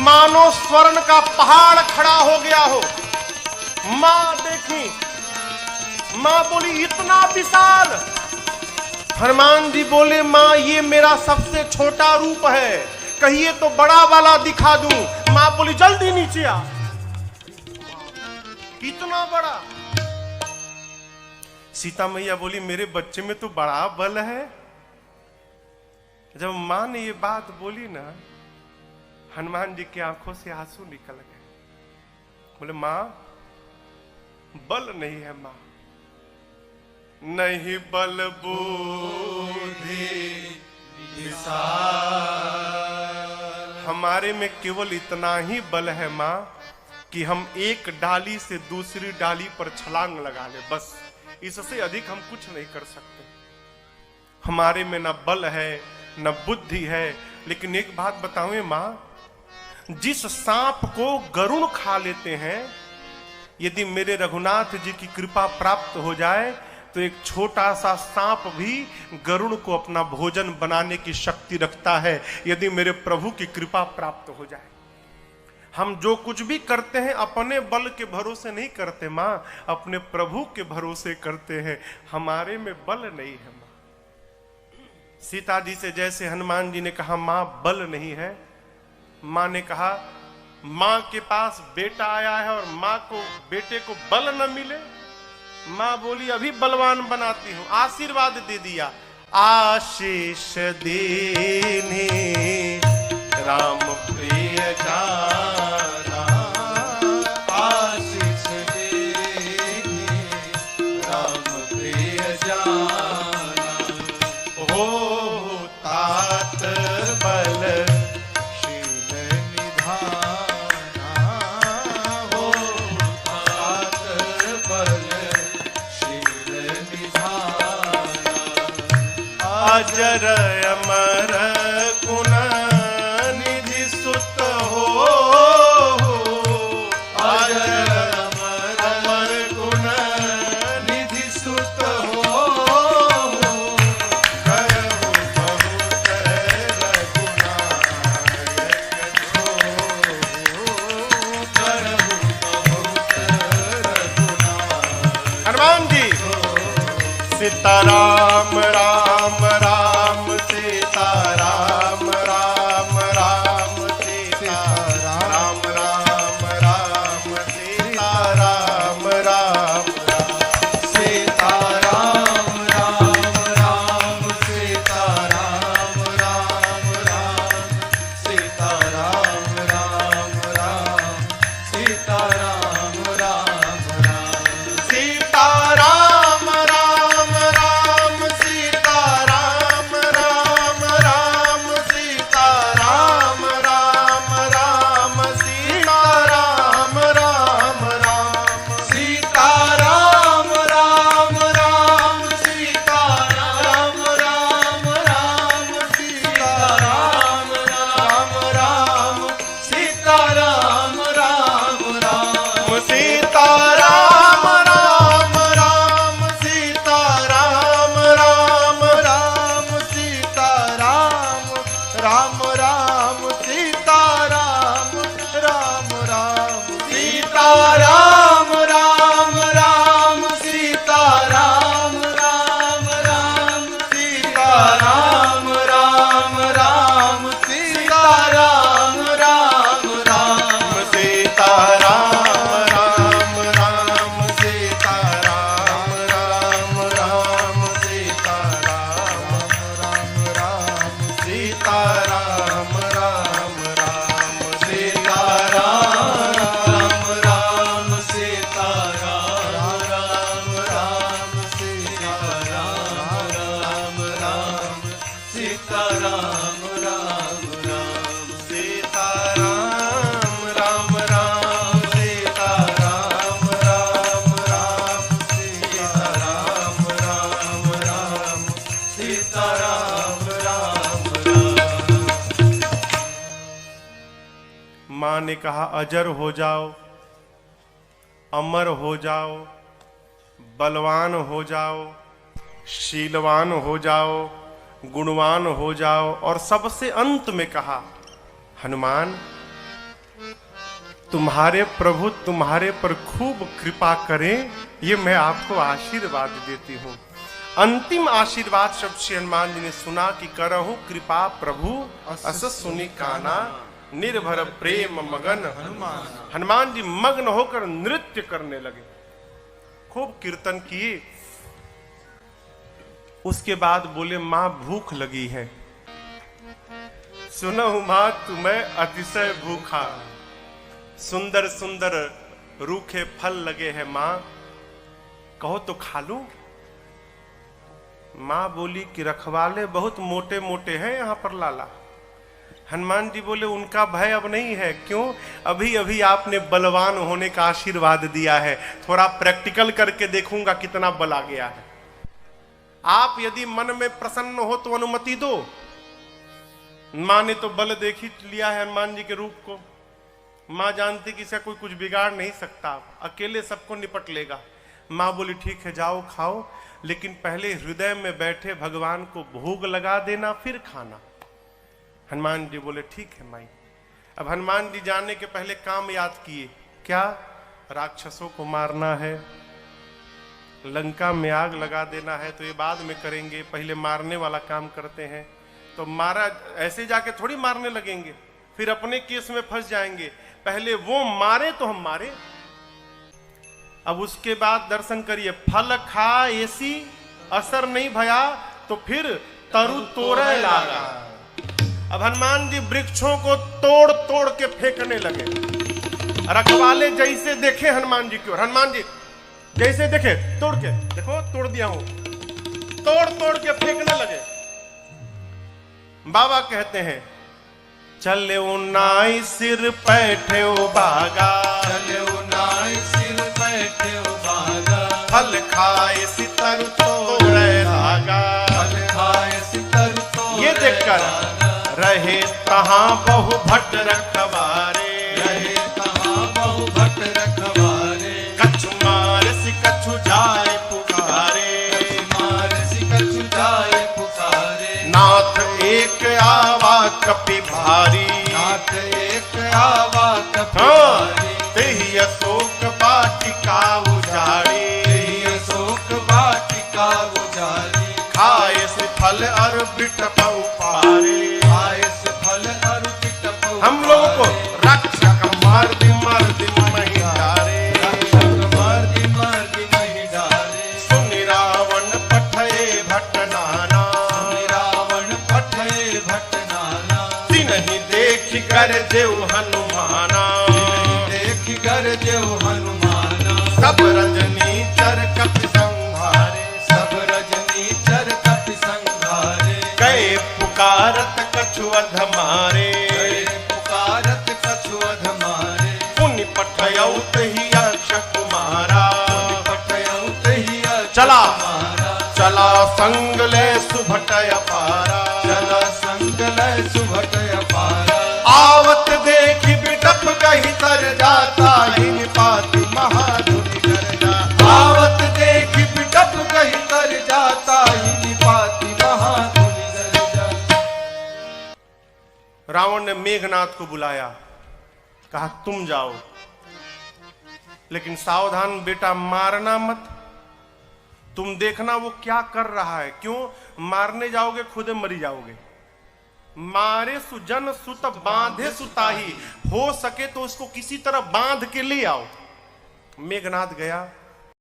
मानो स्वर्ण का पहाड़ खड़ा हो गया हो। मां देखी, मां बोली इतना विशाल। हनुमान जी बोले मां ये मेरा सबसे छोटा रूप है, कहिए तो बड़ा वाला दिखा दूं। मां बोली जल्दी नीचे आ। कितना बड़ा? सीता मैया बोली मेरे बच्चे में तो बड़ा बल है। जब मां ने ये बात बोली ना, हनुमान जी की आंखों से आंसू निकल गए। बोले मां बल नहीं है मां, नहीं बल बुद्धि विशाल, हमारे में केवल इतना ही बल है मां कि हम एक डाली से दूसरी डाली पर छलांग लगा ले, बस। इससे अधिक हम कुछ नहीं कर सकते। हमारे में न बल है न बुद्धि है। लेकिन एक बात बताऊं मां, जिस सांप को गरुड़ खा लेते हैं, यदि मेरे रघुनाथ जी की कृपा प्राप्त हो जाए तो एक छोटा सा सांप भी गरुड़ को अपना भोजन बनाने की शक्ति रखता है, यदि मेरे प्रभु की कृपा प्राप्त हो जाए। हम जो कुछ भी करते हैं अपने बल के भरोसे नहीं करते मां, अपने प्रभु के भरोसे करते हैं। हमारे में बल नहीं है मां। सीता जी से जैसे हनुमान जी ने कहा मां बल नहीं है, मां ने कहा मां के पास बेटा आया है और मां को बेटे को बल न मिले। मां बोली अभी बलवान बनाती हूं। आशीर्वाद दे दिया, आशीष देने राम प्रिय जाना, आशीष देने राम प्रिय जाना, हो तात बल शील निधाना, हो तात बल शील निधाना, अजर अमर गुण निधि सुत हो, अजर अमर गुण निधि सुत हो, करहु बहुत रघुनायक छो, करहु बहुत रघुनायक। हनुमान जी सीताराम राम राम सीताराम राम राम सीताराम राम राम सीताराम राम सीताराम राम राम सीताराम राम राम सीताराम राम राम सीताराम राम राम सीताराम राम राम सीता मां ने कहा अजर हो जाओ, अमर हो जाओ, बलवान हो जाओ, शीलवान हो जाओ, गुणवान हो जाओ, और सबसे अंत में कहा हनुमान तुम्हारे प्रभु तुम्हारे पर खूब कृपा करें, ये मैं आपको आशीर्वाद देती हूं। अंतिम आशीर्वाद शब्द श्री हनुमान जी ने सुना कि करहु कृपा प्रभु अस सुनि काना, निर्भर प्रेम मगन हनुमान। हनुमान जी मग्न होकर नृत्य करने लगे, खूब कीर्तन किए। उसके बाद बोले मां भूख लगी है। सुनहु मां तुम्हें अतिशय भूखा, सुंदर सुंदर रूखे फल लगे हैं मां, कहो तो खा लूं। मां बोली कि रखवाले बहुत मोटे मोटे हैं यहां पर लाला। हनुमान जी बोले उनका भय अब नहीं है, क्यों? अभी अभी आपने बलवान होने का आशीर्वाद दिया है, थोड़ा प्रैक्टिकल करके देखूंगा कितना बल आ गया है। आप यदि मन में प्रसन्न हो तो अनुमति दो। मां ने तो बल देख ही लिया है हनुमान जी के रूप को। मां जानती कि इसे कोई कुछ बिगाड़ नहीं सकता, अकेले सबको निपट लेगा। मां बोली ठीक है जाओ खाओ, लेकिन पहले हृदय में बैठे भगवान को भोग लगा देना फिर खाना। हनुमान जी बोले ठीक है माई। अब हनुमान जी जाने के पहले काम याद किए, क्या? राक्षसों को मारना है, लंका में आग लगा देना है, तो ये बाद में करेंगे, पहले मारने वाला काम करते हैं। तो मारा ऐसे जाके थोड़ी मारने लगेंगे, फिर अपने केस में फंस जाएंगे। पहले वो मारे तो हम मारे। अब उसके बाद दर्शन करिए, फल खा ऐसी असर नहीं भया, तो फिर तरु तोड़े लागा। अब हनुमान जी वृक्षों को तोड़ तोड़ के फेंकने लगे। रखवाले जैसे देखे हनुमान जी की ओर, हनुमान जी जैसे देखे तोड़ के, देखो तोड़ दिया हूं, तोड़ तोड़ के फेंकने लगे। बाबा कहते हैं चले उन्नाई सिर पैठे बागा, चले उन्नाई सिर पैठे बागा, फल खाए सितर तोड़े लागा, फल खाए सितर तोड़े। ये देखकर रहे तहां बहु भट्ट रखवारे, रहे तहां बहु भट्ट रखवारे, कछु मार सि कछु जाए पुकारे, मार सि कछु जाए पुकारे। नाथ एक आवा कपि भारी, नाथ एक आवा कपि भारी, तेहि अशोक वाटिका उजाड़ी, तेहि अशोक वाटिका उजाड़ी। खाए से फल और बिटप उपारे, खाए से फल और बिटप उपारे। हम लोगों को रक्षक मर्दि मर्दि महि डारे, रक्षक मर्दि मर्दि महि डारे। सुनि रावण पठये भट्ट नाना, सुनि रावण पठये भट्ट नाना। तिनहि देखि कर जेउ हनुमाना, देख कर जेउ हनुमाना। सब रजनी चर कपि संहारे, सब रजनी चर कपि संहारे। गए पुकारत कछु अधमारे, गए पुकारत कछु अधमारे। पुनि पठयउ तहि अक्ष कुमारा, पठयउ तहि अक्ष चला कुमारा। चला संग ले सुभटय पारा, चला संग लय सुभटय पारा। आवत देखि बिटप कहि तर जाता, ही निपाति महाधुनि कर जा। आवत देखि बिटप कहि तर जाता, ही निपाति महाधुनि कर जा। रावण ने मेघनाथ को बुलाया, कहा तुम जाओ, लेकिन सावधान बेटा, मारना मत। तुम देखना वो क्या कर रहा है, क्यों? मारने जाओगे खुद मरी जाओगे। मारे सुजन सुत बांधे सुताही, हो सके तो उसको किसी तरह बांध के ले आओ। मेघनाथ गया,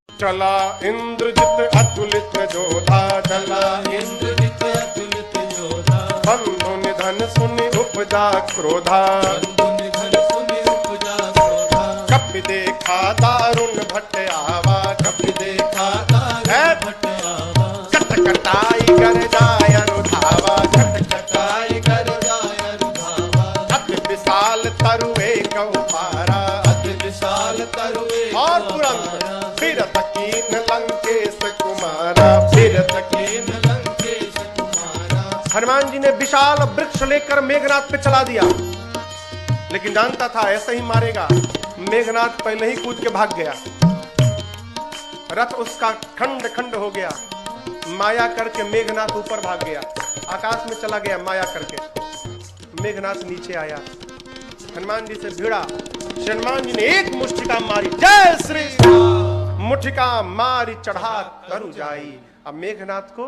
चला इंद्रजित अतुलित जोधा, चला इंद्रजित अतुलित जोधा। बंधु निधन सुनि उपजा क्रोधा, बंधु निधन सुनि उपजा क्रोधा। कपि देखा दारुण भट्ट आवा, कपि देखा दारुण भट्ट आवा। कटकटाई कर जाय अनुधावा, कटकटाई कर जाय अनुधावा। अति विशाल तरुए कहु पारा, अति विशाल तरुए और तुरंत फिरत कीन लंकेश कुमारा, फिरत कीन लंकेश कुमारा। हनुमान जी ने विशाल वृक्ष लेकर मेघनाथ पे चला दिया। लेकिन जानता था ऐसे ही मारेगा। मेघनाथ पहले ही कूद के भाग गया, रथ उसका खंड खंड हो गया। माया करके मेघनाथ ऊपर भाग गया, आकाश में चला गया माया करके। मेघनाथ नीचे आया, हनुमान जी से भिड़ा। हनुमान जी ने एक मुष्टिका मारी, जय श्री राम। मुठिका मारी चढ़ा तरु जाई। अब मेघनाथ को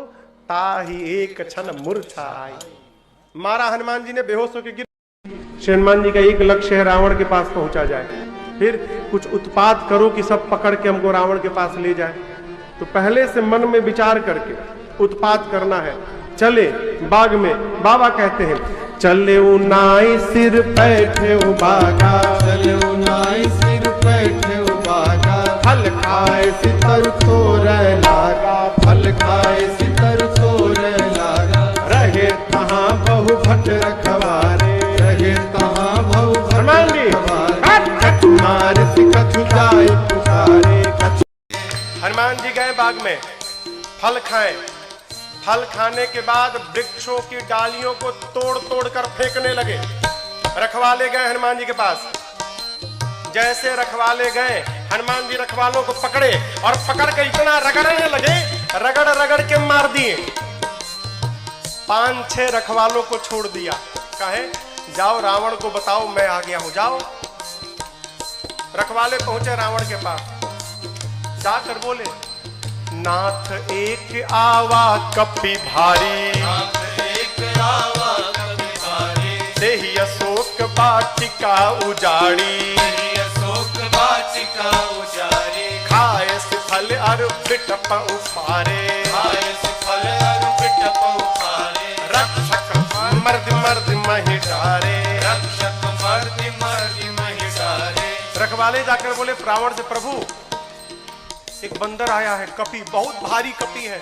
ताही एक क्षण मूर्छा आई। मारा हनुमान जी ने, बेहोश होकर गिर। हनुमान जी का एक लक्ष्य है, रावण के पास पहुंचा जाए। फिर कुछ उत्पात करो कि सब पकड़ के हमको रावण के पास ले जाए। तो पहले से मन में विचार करके उत्पात करना है। चले बाग में, बाबा कहते हैं चले नाई सिर बैठे बागा, चले नाई सिर बैठे बागा, फल खाए सितर तोरे लागा, फल खाए सितर तोरे लागा। रहे कहाँ बहु भट रखवारे, रहे कहाँ बहु भट रखवारे। मार कछु जाए पुकारे। हनुमान जी गए बाग में, फल खाए। फल खाने के बाद वृक्षों की डालियों को तोड़ तोड़ कर फेंकने लगे। रखवाले गए हनुमान जी के पास। जैसे रखवाले गए, हनुमान जी रखवालों को पकड़े और पकड़ के इतना रगड़ने लगे, रगड़ रगड़ के मार दिए। 5-6 रखवालों को छोड़ दिया। कहे जाओ रावण को बताओ मैं आ गया हूं, जाओ। रखवाले पहुंचे रावण के पास, जाकर बोले नाथ एक आवा कपि भारी, नाथ एक आवा कपि भारी। देहि अशोक वाटिका उजाड़ी, देहि अशोक वाटिका उजाड़ी। खाए फल अरु बिटप उफारे, खाए फल अरु बिटप उफारे। रक्षक मर्द मर्द महि डारे, रक्षक मर्द मर्द महि डारे। रखवाले जाकर बोले रावण से, प्रभु एक बंदर आया है, कपि, बहुत भारी कपि है,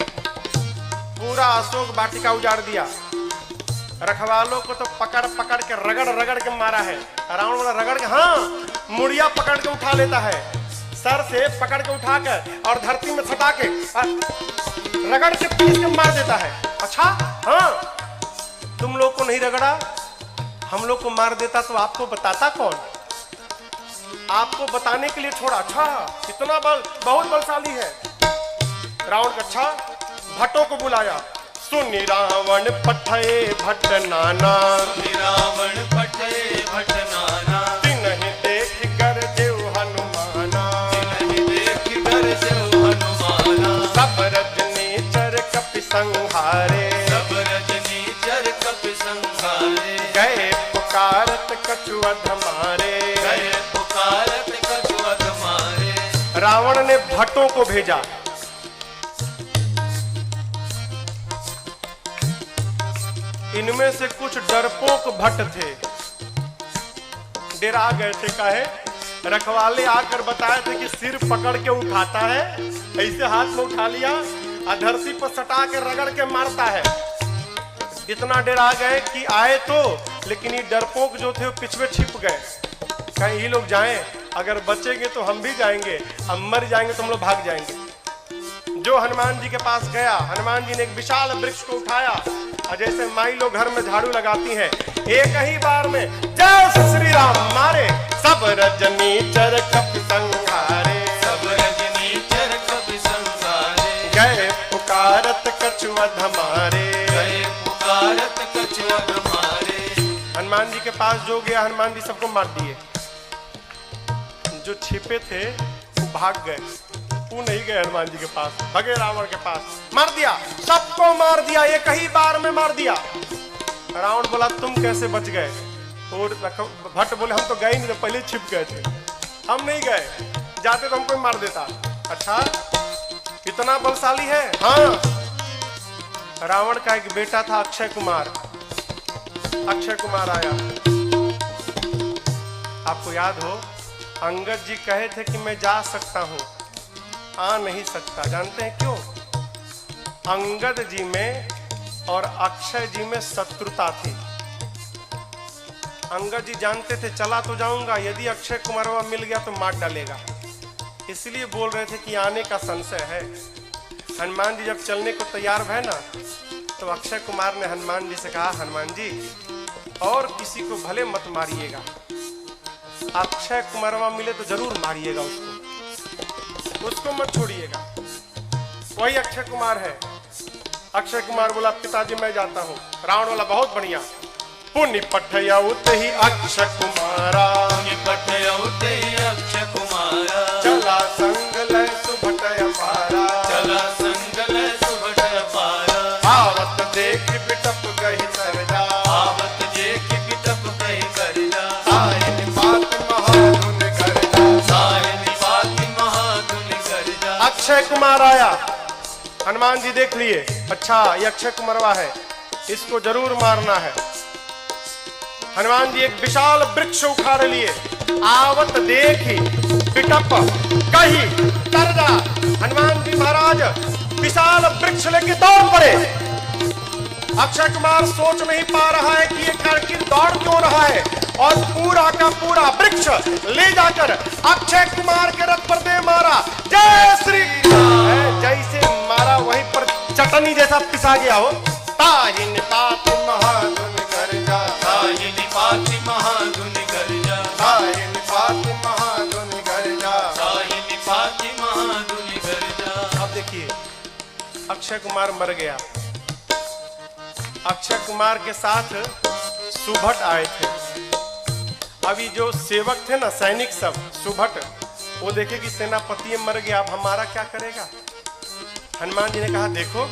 पूरा अशोक वाटिका उजाड़ दिया। रखवालों को तो पकड़ पकड़ के रगड़ रगड़ के मारा है। रावण वाला रगड़ के, हाँ, मुड़िया पकड़ के उठा लेता है, सर से पकड़ के उठाकर और धरती में सटा के रगड़ के पीस के मार देता है। अच्छा, हाँ, तुम लोग को नहीं रगड़ा, हम लोग को मार देता तो आपको बताता कौन? आपको बताने के लिए छोड़ा। अच्छा, इतना बल, बहुत बलशाली है रावण का। अच्छा, भट्टों को बुलाया। सुनि रावण पठे भट्ट नाना, सुनि रावण पठे भट्ट नाना। तिनहि देख कर देव हनुमाना, तिनहि देख कर देव हनुमाना। सब रजनीचर कपि संहारे, सब रजनीचर कपि संहारे। गए पुकारत कछु अधमारे, गए पुकारत कछु अधमारे। रावण ने भट्टों को भेजा। इनमें से कुछ डरपोक भट्ट थे, डरा गए थे। काहे? रखवाले आकर बताए थे कि सिर पकड़ के उठाता है, ऐसे हाथ में उठा लिया, धरती पर सटा के रगड़ के मारता है। इतना डरा गए कि आए तो, लेकिन ये डरपोक जो थे वो पिछवे छिप गए। कहीं ये लोग जाएं, अगर बचेंगे तो हम भी जाएंगे, हम मर जाएंगे तो हम लोग भाग जाएंगे। जो हनुमान जी के पास गया, हनुमान जी ने एक विशाल वृक्ष को उठाया और जैसे माई लोग घर में झाड़ू लगाती हैं, एक ही बार में जय श्री राम मारे। सब रजनीचर कपि संहारे, सब रजनीचर कपि संहारे। गए पुकारत कछु अधमारे, गए पुकारत कछु अधमारे। हनुमान जी के पास जो गया, हनुमान जी सबको मार दिए। जो छिपे थे वो भाग गए, वो नहीं गए हनुमान जी के पास, भगे रावण के पास, मार दिया, सबको मार दिया, एक ही बार में मार दिया। रावण बोला तुम कैसे बच गए? और भट्ट बोले हम तो गए नहीं, पहले छिप गए थे, हम नहीं गए, जाते तो हमको ही मार देता। अच्छा, इतना बलशाली है? हाँ। रावण का एक बेटा था अक्षय कुमार। अक्षय कुमार आया, आपको याद हो अंगद जी कहे थे कि मैं जा सकता हूं, आ नहीं सकता। जानते हैं क्यों? अंगद जी में और अक्षय जी में शत्रुता थी। अंगद जी जानते थे चला तो जाऊंगा, यदि अक्षय कुमार वहां मिल गया तो मार डालेगा, इसलिए बोल रहे थे कि आने का संशय है। हनुमान जी जब चलने को तैयार भय ना, तो अक्षय कुमार ने हनुमान जी से कहा, हनुमान जी और किसी को भले मत मारिएगा, अक्षय कुमारवा मिले तो जरूर मारिएगा उसको मत छोड़िएगा। वही अक्षय कुमार है। अक्षय कुमार बोला पिताजी मैं जाता हूँ। रावण वाला बहुत बढ़िया। पुनि पठया उते ही अक्षय कुमारा, पुनि पठया उते ही अक्षय कुमारा, चला संग लय सुभट अपारा, चला संग लय सुभट अपारा। आवत देख बिटप गहि सरजा, आवत देख बिटप गहि सरजा। सायन बात महाधुन गर्जा, सायन बात महाधुन गर्जा। अक्षय कुमार आया। हनुमान जी देख लिए, अच्छा ये अक्षय कुमारवा है, इसको जरूर मारना है। हनुमान जी एक विशाल वृक्ष उखाड़ लिए। आवत देखी पिटप कही तरजा। हनुमान जी महाराज विशाल वृक्ष लेके दौड़ पड़े। अक्षय कुमार सोच नहीं पा रहा है कि ये कारगिल दौड़ क्यों रहा है, और पूरा का पूरा वृक्ष ले जाकर अक्षय कुमार के रथ पर दे मारा। जय श्री जैसे मारा वहीं पर चटनी जैसा पिसा गया हो। ताहिन पाति महाधुन गर्जा, ताहिन पाति महाधुन गर्जा, ताहिन पाति महाधुन गर्जा, ताहिन पाति महाधुन गर्जा। अब देखिए अक्षय कुमार मर गया। अक्षय कुमार के साथ सुभट आए थे। अभी जो सेवक थे ना, सैनिक सब, सुभट, वो देखे कि सेनापति मर गया, अब हमारा क्या करेगा। हनुमान जी ने कहा देखो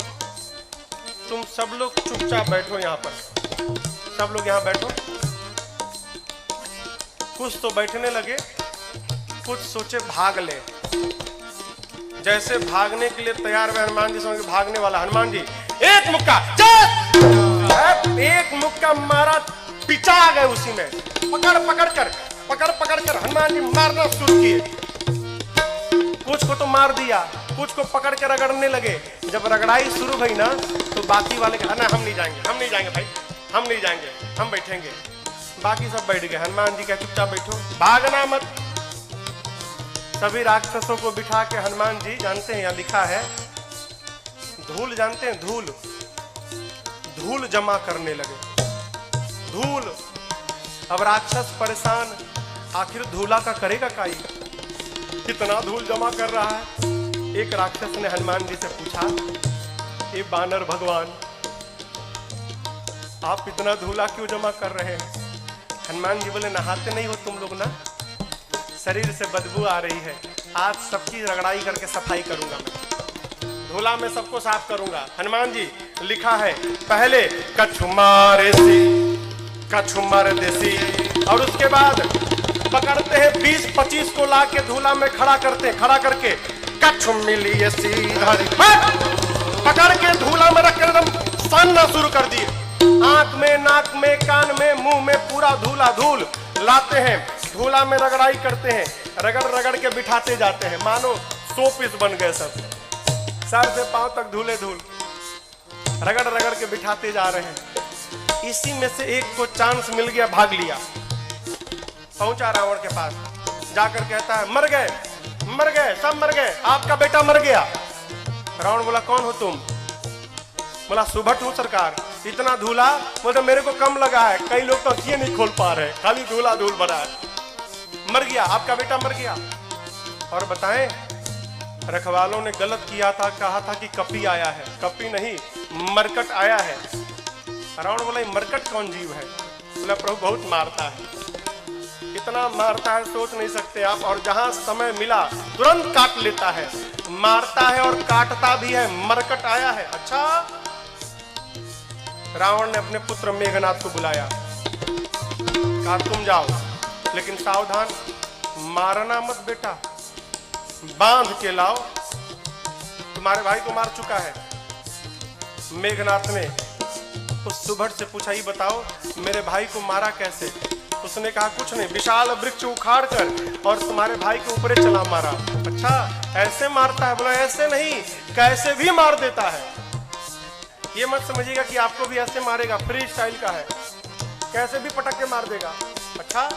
तुम सब लोग चुपचाप बैठो यहाँ पर, सब लोग यहाँ बैठो। कुछ तो बैठने लगे, कुछ सोचे भाग ले। जैसे भागने के लिए तैयार हुए हनुमान जी, समझ भागने वाला हनुमान जी एक मुक्का, एक मुक्का मारा, पिचा गए उसी में। पकड़ कर हनुमान जी मारना शुरू किए। कुछ को तो मार दिया, कुछ को पकड़ के रगड़ने लगे। जब रगड़ाई शुरू हुई ना, तो बाकी वाले कहा ना हम नहीं जाएंगे भाई, हम नहीं जाएंगे, हम बैठेंगे। बाकी सब बैठ गए। हनुमान जी कहे चुपचाप बैठो, भागना मत। सभी राक्षसों को बिठा के हनुमान जी, जानते हैं यहाँ लिखा है धूल, जानते हैं धूल, धूल जमा करने लगे। धूल, अब राक्षस परेशान, आखिर धूला का करेगा काई, कितना धूल जमा कर रहा है। एक राक्षस ने हनुमान जी से पूछा, ये बानर भगवान आप इतना धूला क्यों जमा कर रहे हैं। हनुमान जी बोले नहाते नहीं हो तुम लोग ना, शरीर से बदबू आ रही है, आज सबकी रगड़ाई करके सफाई करूंगा मैं, धूला में सबको साफ करूंगा। हनुमान जी लिखा है पहले कछुमार देसी, और उसके बाद पकड़ते हैं 20-25 को ला के धूला में खड़ा करते हैं, खड़ा करके कछु मिली पकड़ के धूला में रख कर एकदम सानना शुरू कर दिए। आंख में, नाक में, कान में, मुंह में पूरा धूला धूल लाते हैं, धूला में रगड़ाई करते हैं, रगड़ के बिठाते जाते हैं, मानो 100 पीस बन गए सब, सर से पांव तक धूले धूल, रगड़ के बिठाते जा रहे हैं। इसी में से एक को चांस मिल गया, भाग लिया, पहुंचा रावण के पास, जाकर कहता है मर गए, सब मर गए, आपका बेटा मर गया। रावण बोला कौन हो तुम। बोला सुभट हूं सरकार। इतना धूला, बोलते मेरे को कम लगा है, कई लोग तो आंखें नहीं खोल पा रहे, खाली धूला धूल भरा है। मर गया, आपका बेटा मर गया। और बताएं रखवालों ने गलत किया था, कहा था कि कपी आया है, कपी नहीं मरकट आया है। रावण बोला मरकट कौन जीव है। बोला प्रभु बहुत मारता है, इतना मारता है सोच नहीं सकते आप, और जहां समय मिला तुरंत काट लेता है, मारता है और काटता भी है, मरकट आया है। अच्छा, रावण ने अपने पुत्र मेघनाथ को बुलाया, कहा तुम जाओ, लेकिन सावधान, मारना मत बेटा, बांध के लाओ, तुम्हारे भाई को मार चुका है। मेघनाथ ने उस सुभट से पूछा, ही बताओ मेरे भाई को मारा कैसे। उसने कहा कुछ नहीं, विशाल वृक्ष उखाड़ कर और तुम्हारे भाई के ऊपर चला मारा। अच्छा ऐसे मारता है। बोला ऐसे नहीं, कैसे भी मार देता है। ये मत समझिएगा कि आपको भी ऐसे मारेगा, फ्री स्टाइल का है, कैसे भी पटक के मार देगा। अच्छा,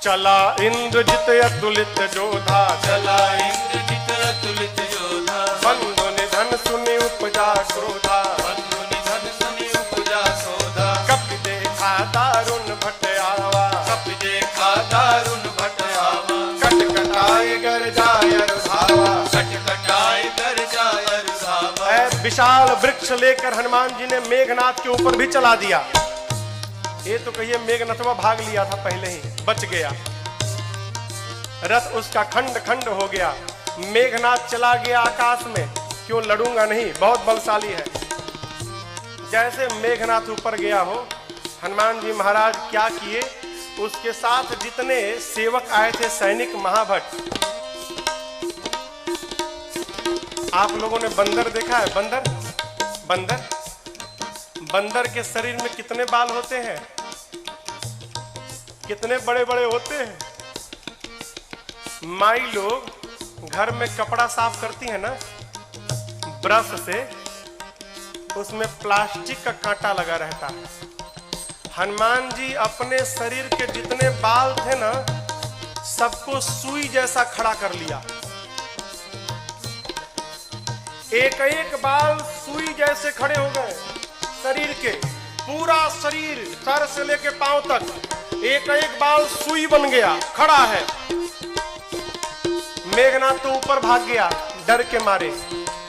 चला इंद्रजित अतुलित जोधा, चला इंद्रजित अतुलित जोधा, बंधु निधन सुनि उपजा क्रोधा, बंधु निधन सुनि उपजा क्रोधा, कपि देखा दारुण भट आवा, कपि देखा दारुण विशाल वृक्ष लेकर हनुमान जी ने मेघनाथ के ऊपर भी चला दिया। ये तो कहिए मेघनाथवा भाग लिया था पहले ही, बच गया। रथ उसका खंड खंड हो गया। मेघनाथ चला गया आकाश में। क्यों लड़ूंगा नहीं, बहुत बलशाली है। जैसे मेघनाथ ऊपर गया हो, हनुमान जी महाराज क्या किए, उसके साथ जितने सेवक आए थे सैनिक महाभट। आप लोगों ने बंदर देखा है? बंदर बंदर बंदर के शरीर में कितने बाल होते हैं? कितने बड़े बड़े होते हैं। माई लोग घर में कपड़ा साफ करती है ना ब्रश से, उसमें प्लास्टिक का कांटा लगा रहता है। हनुमान जी अपने शरीर के जितने बाल थे ना, सबको सुई जैसा खड़ा कर लिया। एक एक बाल सुई जैसे खड़े हो गए शरीर के। पूरा शरीर सर से लेके पांव तक एक एक बाल सुई बन गया, खड़ा है। मेघनाथ तो ऊपर भाग गया डर के मारे।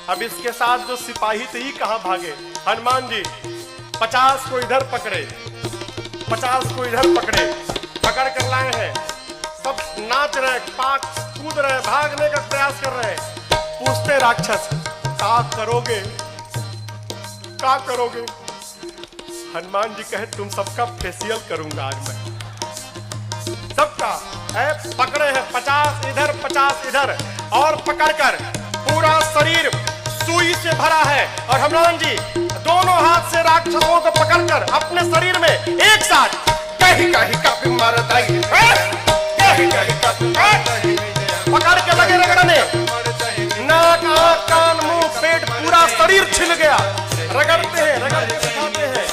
अब इसके साथ जो सिपाही थे ही कहां भागे। हनुमान जी 50 को इधर पकड़े, 50 को इधर पकड़े, पकड़ कर लाए हैं। सब नाच रहे, पाक कूद रहे, भागने का प्रयास कर रहे हैं। पूछते राक्षस, क्या करोगे, क्या करोगे? हनुमान जी कहे, तुम सबका फेशियल करूंगा आज मैं, सबका। पकड़े हैं 50 इधर 50 इधर, और पकड़कर पूरा शरीर सुई से भरा है। और हनुमान जी दोनों हाथ से राक्षसों को पकड़कर अपने शरीर में एक साथ कहीं कहीं कपी मारता ही पकड़ के लगे रगड़ने। नाक आंख कान मुंह पेट पूरा शरीर छिल गया। रगड़ते हैं, रगड़ते दिखाते हैं।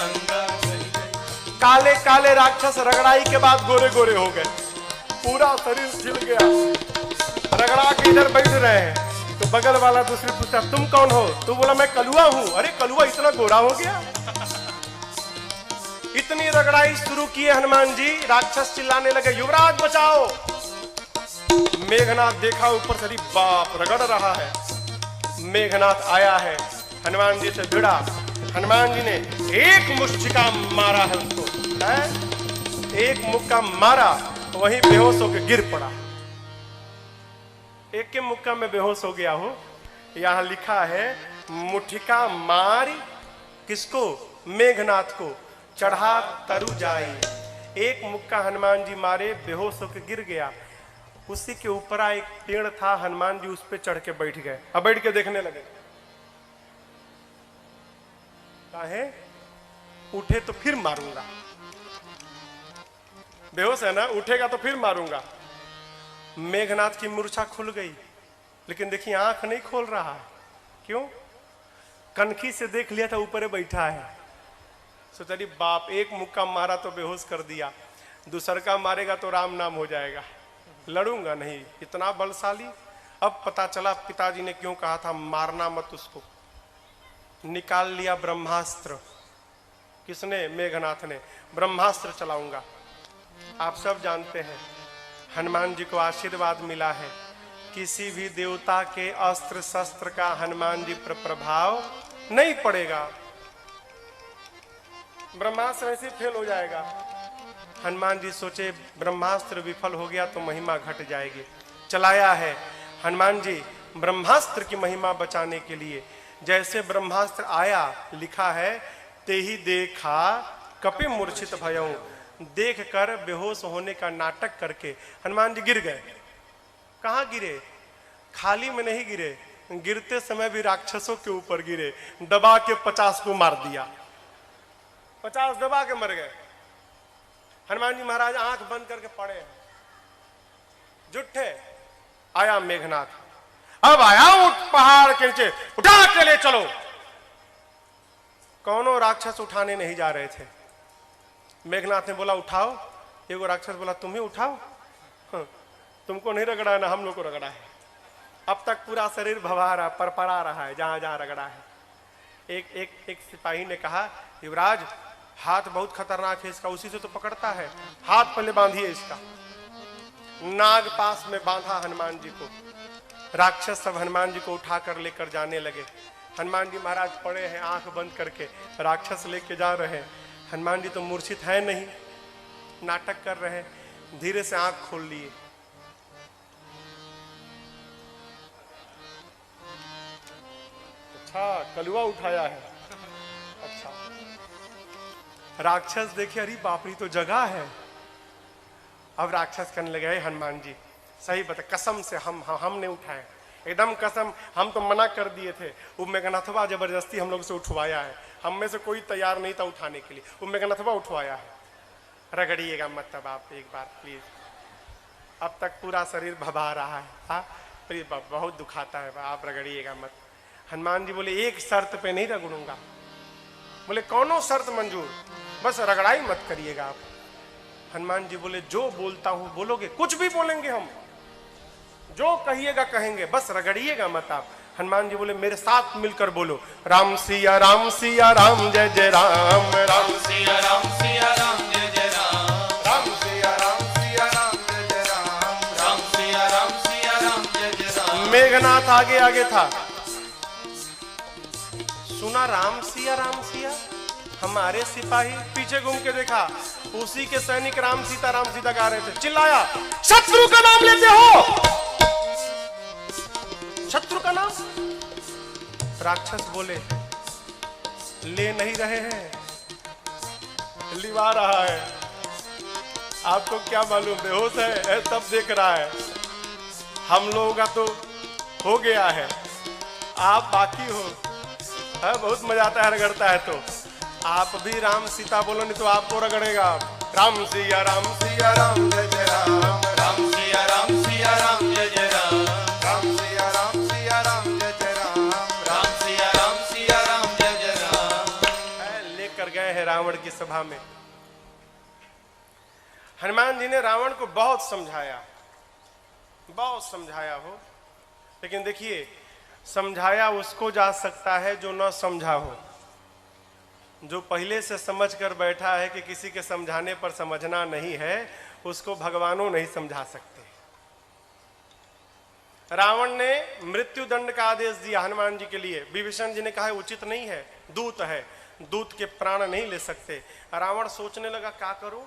काले काले राक्षस रगड़ाई के बाद गोरे गोरे हो गए, पूरा शरीर छिल गया। रगड़ा के इधर बैठ रहे हैं तो बगल वाला दूसरे पूछता, तुम कौन हो? तो बोला, मैं कलुआ हूं। अरे कलुआ इतना गोरा हो गया? इतनी रगड़ाई शुरू किए हनुमान जी। राक्षस चिल्लाने लगे, युवराज बचाओ। मेघनाथ देखा ऊपर से, बाप रगड़ रहा है। मेघनाथ आया है, हनुमान जी से भिड़ा। हनुमान जी ने एक मुक्का मारा है उसको, एक मुक्का मारा, वहीं बेहोश होकर गिर पड़ा। एक के मुक्का में बेहोश हो गया हो। यहां लिखा है, मुठिका मारी किसको? मेघनाथ को, चढ़ा तरु जाई। एक मुक्का हनुमान जी मारे, बेहोश होकर गिर गया। उसी के ऊपर एक पेड़ था, हनुमान जी उस पे चढ़ के बैठ गए। अब बैठ के देखने लगे, काहे? उठे तो फिर मारूंगा। बेहोश है ना, उठेगा तो फिर मारूंगा। मेघनाथ की मूर्छा खुल गई, लेकिन देखिए आंख नहीं खोल रहा है। क्यों? कनखी से देख लिया था ऊपर बैठा है। सोचा, बाप एक मुक्का मारा तो बेहोश कर दिया, दूसर का मारेगा तो राम नाम हो जाएगा, लड़ूंगा नहीं। इतना बलशाली। अब पता चला पिताजी ने क्यों कहा था मारना मत उसको। निकाल लिया ब्रह्मास्त्र। किसने? मेघनाथ ने। ब्रह्मास्त्र चलाऊंगा। आप सब जानते हैं हनुमान जी को आशीर्वाद मिला है, किसी भी देवता के अस्त्र शस्त्र का हनुमान जी पर प्रभाव नहीं पड़ेगा। ब्रह्मास्त्र ऐसे फेल हो जाएगा। हनुमान जी सोचे ब्रह्मास्त्र विफल हो गया तो महिमा घट जाएगी। चलाया है हनुमान जी ब्रह्मास्त्र की महिमा बचाने के लिए। जैसे ब्रह्मास्त्र आया, लिखा है, ते ही देखा कपि मूर्छित भयऊ। देख कर बेहोश होने का नाटक करके हनुमान जी गिर गए। कहां गिरे? खाली में नहीं गिरे, गिरते समय भी राक्षसों के ऊपर गिरे। दबा के 50 को मार दिया, 50 दबा के मर गए। हनुमान जी महाराज आंख बंद करके पड़े हैं, जुट्ठे। आया मेघनाथ। अब आया उठ पहाड़ के नीचे, उठा के ले चलो। कौनों राक्षस उठाने नहीं जा रहे थे। मेघनाथ ने बोला उठाओ। एगो राक्षस बोला तुम ही उठाओ। तुमको नहीं रगड़ा है ना, हम लोग को रगड़ा है। अब तक पूरा शरीर भवा रहा, परपरा रहा है जहां जहां रगड़ा है। एक सिपाही ने कहा, युवराज हाथ बहुत खतरनाक है इसका, उसी से तो पकड़ता है, हाथ पहले बांधिए इसका। नाग पास में बांधा हनुमान जी को। राक्षस सब हनुमान जी को उठाकर लेकर जाने लगे। हनुमान जी महाराज पड़े हैं आंख बंद करके, राक्षस लेके जा रहे हैं। हनुमान जी तो मूर्छित है नहीं, नाटक कर रहे हैं। धीरे से आंख खोल लिए, अच्छा कलुआ उठाया है। अच्छा, राक्षस देखे, अरे बाप रे तो जगह है। अब राक्षस कहने लगे, हनुमान जी सही बता, कसम से हमने उठाए, एकदम कसम, हम तो मना कर दिए थे। वो मेघनाथवा जबरदस्ती हम लोग से उठवाया है, हम में से कोई तैयार नहीं था उठाने के लिए, वो मेघनाथवा उठवाया है। रगड़िएगा मत तब आप एक बार प्लीज, अब तक पूरा शरीर भभा रहा है। हाँ प्लीज, बहुत दुखाता है, आप रगड़िएगा मत। हनुमान जी बोले, एक शर्त पे नहीं रगड़ूंगा। बोले कौनो शर्त मंजूर, बस रगड़ाई मत करिएगा आप। हनुमान जी बोले, जो बोलता हूं बोलोगे? कुछ भी बोलेंगे हम, जो कहिएगा कहेंगे, बस रगड़िएगा मत आप। हनुमान जी बोले, मेरे साथ मिलकर बोलो, राम सिया राम जय जय राम, राम सिया राम जय जय राम, राम सिया राम जय जय राम, राम सिया राम जय जय राम। मेघनाथ आगे आगे था, सुना राम सिया, हमारे सिपाही पीछे घूम के देखा, उसी के सैनिक राम सीता गा रहे थे। चिल्लाया, शत्रु का नाम लेते हो? शत्रु का नाम? राक्षस बोले, ले नहीं रहे हैं, लिवा रहा है। आपको क्या मालूम, बेहोश है तब देख रहा है। हम लोगों का तो हो गया है, आप बाकी हो। है, बहुत मजा आता है रगड़ता है तो। आप भी राम सीता बोलो, नहीं तो आपको रगड़ेगा। राम सिया राम जय जय राम, राम सिया राम जय जय राम, राम सिया राम जय जय राम, राम सिया राम जय जय राम। लेकर गए हैं रावण की सभा में। हनुमान जी ने रावण को बहुत समझाया हो, लेकिन देखिए, समझाया उसको जा सकता है जो न समझा हो। जो पहले से समझ कर बैठा है कि किसी के समझाने पर समझना नहीं है, उसको भगवानों नहीं समझा सकते। रावण ने मृत्यु दंड का आदेश दिया हनुमान जी के लिए। विभीषण जी ने कहा उचित नहीं है, दूत है, दूत के प्राण नहीं ले सकते। रावण सोचने लगा क्या करूं,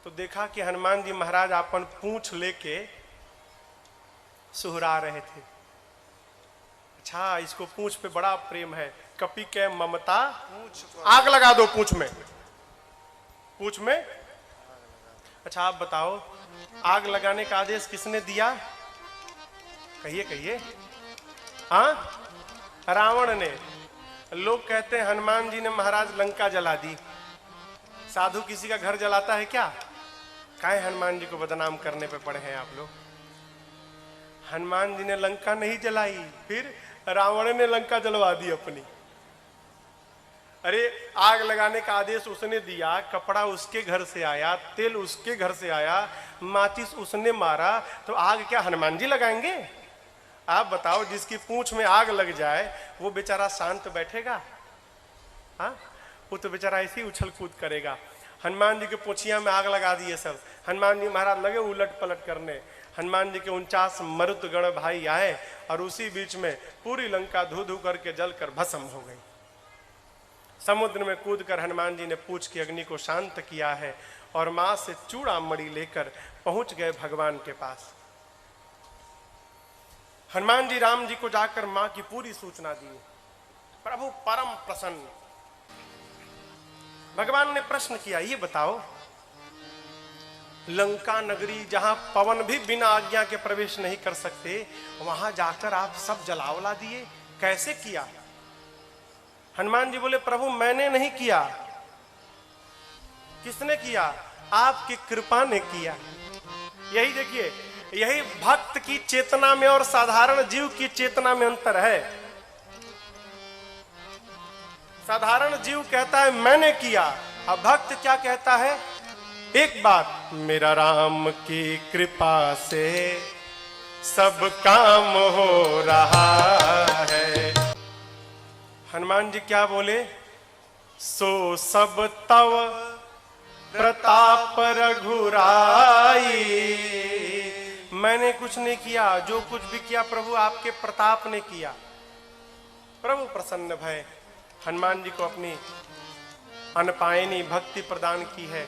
तो देखा कि हनुमान जी महाराज अपन पूंछ लेके सुहरा रहे थे। अच्छा, इसको पूंछ पे बड़ा प्रेम है, कपि के ममता, आग लगा दो पूंछ में। अच्छा आप बताओ, आग लगाने का आदेश किसने दिया? कहिए। हाँ, रावण ने। लोग कहते हैं हनुमान जी ने महाराज लंका जला दी। साधु किसी का घर जलाता है क्या? काहे हनुमान जी को बदनाम करने पे पड़े हैं आप लोग। हनुमान जी ने लंका नहीं जलाई, फिर रावण ने लंका जलवा दी अपनी। अरे आग लगाने का आदेश उसने दिया, कपड़ा उसके घर से आया, तेल उसके घर से आया, माचिस उसने मारा, तो आग क्या हनुमान जी लगाएंगे? आप बताओ, जिसकी पूंछ में आग लग जाए वो बेचारा शांत बैठेगा? हाँ, वो तो बेचारा ऐसे ही उछल कूद करेगा। हनुमान जी के पोछिया में आग लगा दिए सब। हनुमान जी महाराज लगे उलट पलट करने। हनुमान जी के 49 मरुत गण भाई आए और उसी बीच में पूरी लंका धू धू करके जलकर भस्म हो गई। समुद्र में कूदकर हनुमान जी ने पूछ की अग्नि को शांत किया है और मां से चूड़ा मणि लेकर पहुंच गए भगवान के पास। हनुमान जी राम जी को जाकर मां की पूरी सूचना दी। प्रभु परम प्रसन्न। भगवान ने प्रश्न किया, ये बताओ, लंका नगरी जहां पवन भी बिना आज्ञा के प्रवेश नहीं कर सकते, वहां जाकर आप सब जलावला दिए, कैसे किया? हनुमान जी बोले, प्रभु मैंने नहीं किया। किसने किया? आपकी कृपा ने किया। यही देखिए, यही भक्त की चेतना में और साधारण जीव की चेतना में अंतर है। साधारण जीव कहता है मैंने किया, अब भक्त क्या कहता है? एक बात, मेरा राम की कृपा से सब काम हो रहा है। हनुमान जी क्या बोले? सो सब तव प्रताप रघुराई। मैंने कुछ नहीं किया, जो कुछ भी किया प्रभु आपके प्रताप ने किया। प्रभु प्रसन्न भय हनुमान जी को अपनी अनपायनी भक्ति प्रदान की है।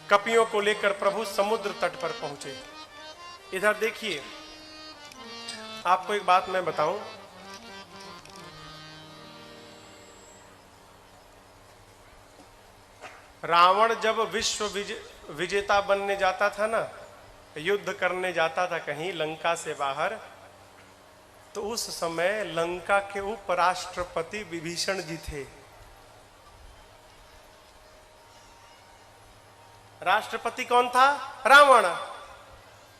कपियों को लेकर प्रभु समुद्र तट पर पहुंचे। इधर देखिए, आपको एक बात मैं बताऊं, रावण जब विश्व विजेता बनने जाता था ना, युद्ध करने जाता था कहीं लंका से बाहर, तो उस समय लंका के उपराष्ट्रपति विभीषण जी थे। राष्ट्रपति कौन था? रावण।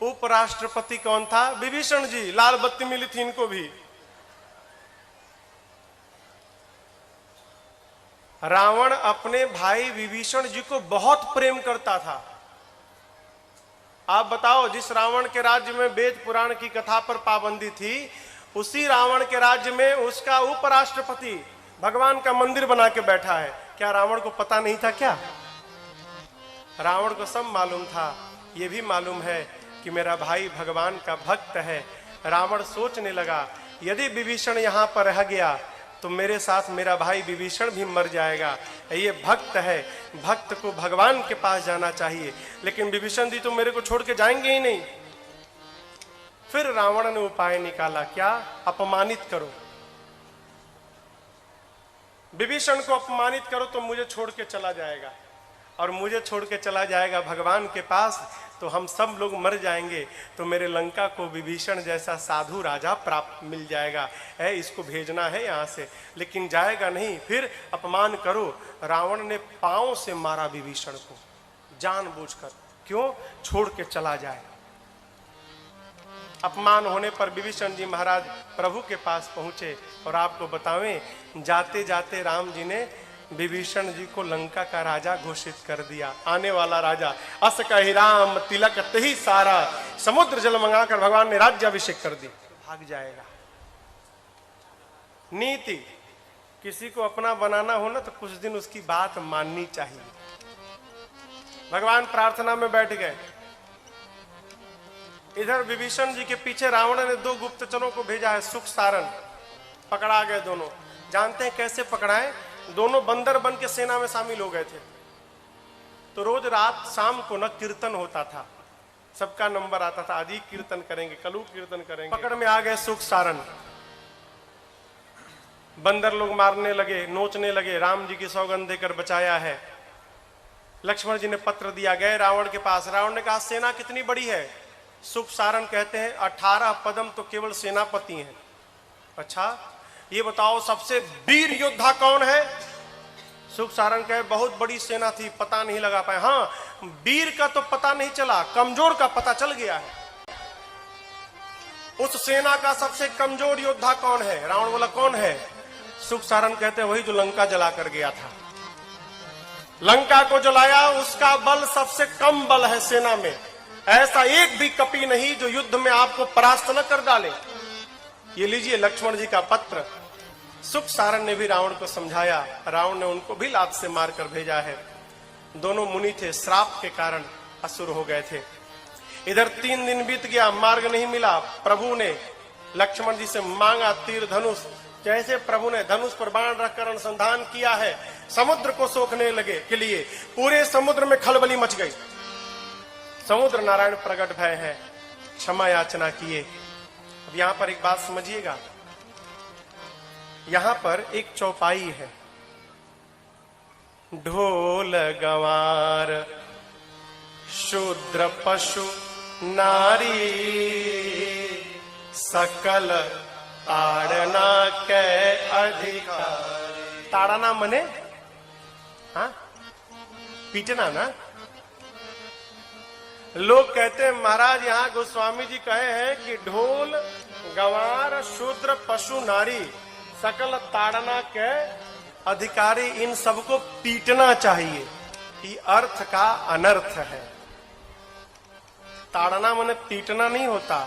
उपराष्ट्रपति कौन था? विभीषण जी। लाल बत्ती मिली थी इनको भी। रावण अपने भाई विभीषण जी को बहुत प्रेम करता था। आप बताओ, जिस रावण के राज्य में वेद पुराण की कथा पर पाबंदी थी, उसी रावण के राज्य में उसका उपराष्ट्रपति भगवान का मंदिर बना के बैठा है। क्या रावण को पता नहीं था क्या? रावण को सब मालूम था। यह भी मालूम है कि मेरा भाई भगवान का भक्त है। रावण सोचने लगा, यदि विभीषण यहां पर रह गया तो मेरे साथ मेरा भाई विभीषण भी मर जाएगा। ये भक्त है, भक्त को भगवान के पास जाना चाहिए। लेकिन विभीषण जी तो मेरे को छोड़ के जाएंगे ही नहीं। फिर रावण ने उपाय निकाला, क्या? अपमानित करो, विभीषण को अपमानित करो तो मुझे छोड़ के चला जाएगा, और मुझे छोड़ के चला जाएगा भगवान के पास तो हम सब लोग मर जाएंगे। तो मेरे लंका को विभीषण जैसा साधु राजा प्राप्त मिल जाएगा। है, इसको भेजना है यहां से, लेकिन जाएगा नहीं। फिर अपमान करो। रावण ने पांव से मारा विभीषण को जानबूझकर। क्यों? छोड़ के चला जाए। अपमान होने पर विभीषण जी महाराज प्रभु के पास पहुंचे। और आपको बतावें, जाते जाते राम जी ने विभीषण जी को लंका का राजा घोषित कर दिया। आने वाला राजा। अस कहि राम तिलक तही सारा, समुद्र जल मंगाकर भगवान ने राज्याभिषेक कर दी। भाग जाएगा। नीति, किसी को अपना बनाना हो ना तो कुछ दिन उसकी बात माननी चाहिए। भगवान प्रार्थना में बैठ गए। इधर विभीषण जी के पीछे रावण ने 2 गुप्तचरों को भेजा है, सुख सारण। पकड़ा गए दोनों। जानते हैं कैसे पकड़ाए? दोनों बंदर बन के सेना में शामिल हो गए थे। तो रोज रात शाम को न कीर्तन होता था, सबका नंबर आता था, आज ही कीर्तन करेंगे, कल कीर्तन करेंगे। पकड़ में आ गए सुख सारण। बंदर लोग मारने लगे, नोचने लगे। राम जी की सौगंध देकर बचाया है। लक्ष्मण जी ने पत्र दिया, गए रावण के पास। रावण ने कहा, सेना कितनी बड़ी है? सुख सारण कहते हैं 18 पदम तो केवल सेनापति हैं। अच्छा, ये बताओ सबसे वीर योद्धा कौन है? सुख सारण कहे, बहुत बड़ी सेना थी, पता नहीं लगा पाए। हाँ, वीर का तो पता नहीं चला, कमजोर का पता चल गया है। उस सेना का सबसे कमजोर योद्धा कौन है? रावण बोला, कौन है? सुख सारण कहते वही जो लंका जला कर गया था। लंका को जलाया, उसका बल सबसे कम बल है सेना में। ऐसा एक भी कपि नहीं जो युद्ध में आपको परास्त न कर डाले। ये लीजिए लक्ष्मण जी का पत्र। सुख सारण ने भी रावण को समझाया। रावण ने उनको भी लात से मारकर भेजा है। दोनों मुनि थे, श्राप के कारण असुर हो गए थे। इधर 3 दिन बीत गया, मार्ग नहीं मिला। प्रभु ने लक्ष्मण जी से मांगा तीर धनुष। जैसे प्रभु ने धनुष पर बाण रखकर अनुसंधान किया है, समुद्र को सोखने लगे के लिए पूरे समुद्र में खलबली मच गई। समुद्र नारायण प्रकट भय है, क्षमा याचना किए। अब यहां पर एक बात समझिएगा, यहां पर एक चौपाई है। ढोल गंवार शूद्र पशु नारी, सकल ताड़ना के अधिकार। ताड़ना मने हाँ पीटना ना। लोग कहते हैं महाराज यहाँ गोस्वामी जी कहे हैं कि ढोल गंवार शूद्र पशु नारी सकल ताड़ना के अधिकारी, इन सबको पीटना चाहिए। ये अर्थ का अनर्थ है। ताड़ना मने पीटना नहीं होता,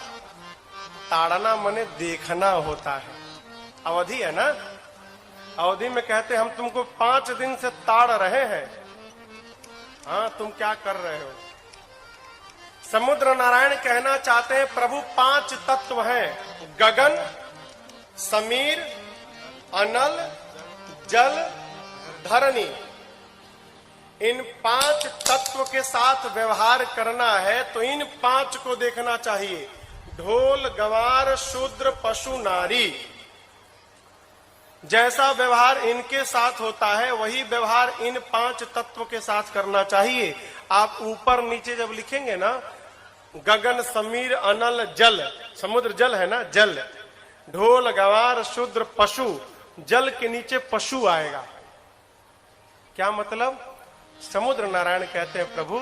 ताड़ना मने देखना होता है। अवधि है ना, अवधि में कहते हम तुमको 5 दिन से ताड़ रहे हैं, हाँ तुम क्या कर रहे हो। समुद्र नारायण कहना चाहते हैं प्रभु 5 तत्व हैं, गगन समीर, अनल, जल, धरणी, इन 5 तत्व के साथ व्यवहार करना है तो इन 5 को देखना चाहिए। ढोल, गंवार, शूद्र, पशु, नारी। जैसा व्यवहार इनके साथ होता है वही व्यवहार इन 5 तत्व के साथ करना चाहिए। आप ऊपर नीचे जब लिखेंगे ना, गगन, समीर, अनल, जल, समुद्र जल है ना, जल, ढोल, गंवार, शूद्र, पशु, जल के नीचे पशु आएगा। क्या मतलब? समुद्र नारायण कहते हैं, प्रभु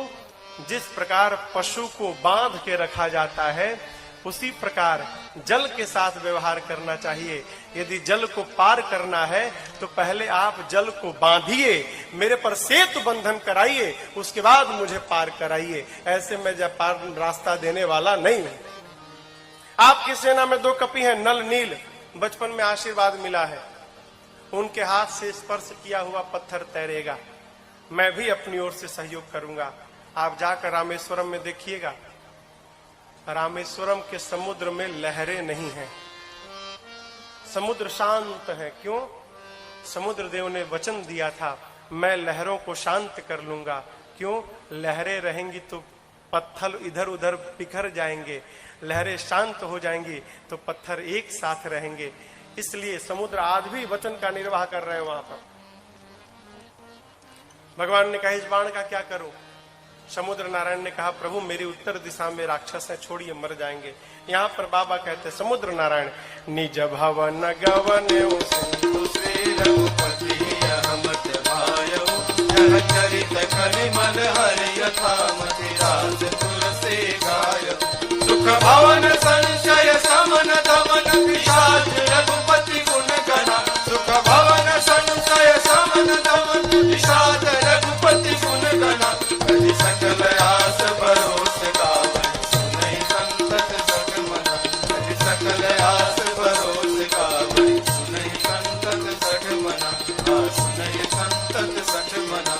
जिस प्रकार पशु को बांध के रखा जाता है उसी प्रकार जल के साथ व्यवहार करना चाहिए। यदि जल को पार करना है तो पहले आप जल को बांधिए, मेरे पर सेतु बंधन कराइए, उसके बाद मुझे पार कराइए। ऐसे मैं जब पार रास्ता देने वाला नहीं हूं। आपकी सेना में 2 कपि हैं, नल, नील, बचपन में आशीर्वाद मिला है, उनके हाथ से स्पर्श किया हुआ पत्थर तैरेगा। मैं भी अपनी ओर से सहयोग करूंगा। आप जाकर रामेश्वरम में देखिएगा, रामेश्वरम के समुद्र में लहरें नहीं हैं, समुद्र शांत है। क्यों? समुद्र देव ने वचन दिया था, मैं लहरों को शांत कर लूंगा। क्यों? लहरें रहेंगी तो पत्थर इधर उधर बिखर जाएंगे, लहरें शांत हो जाएंगी तो पत्थर एक साथ रहेंगे। इसलिए समुद्र आज भी वचन का निर्वाह कर रहे हैं वहां पर। भगवान ने कहा, इस बाण का क्या करूं? समुद्र नारायण ने कहा, प्रभु मेरी उत्तर दिशा में राक्षस है, छोड़िए, मर जाएंगे। यहाँ पर बाबा कहते, समुद्र नारायण, निज भवन गवन श्री रघुपति अहमत भायो, यह चरित कलिमल हरि यथामति राज तुलसी गाय। सुख भवन संशय समन दमन पिशाच रघुपति गुण गणा। सुख भवन संशय समन दमन पिशाच रघुपति गुण गणा। सकल आस भरोस गावै, सुनहि संतत सठ मना। सकल आस भरोस गावै, सुनहि संतत सठ मना। सुनहि संतत सठ मना,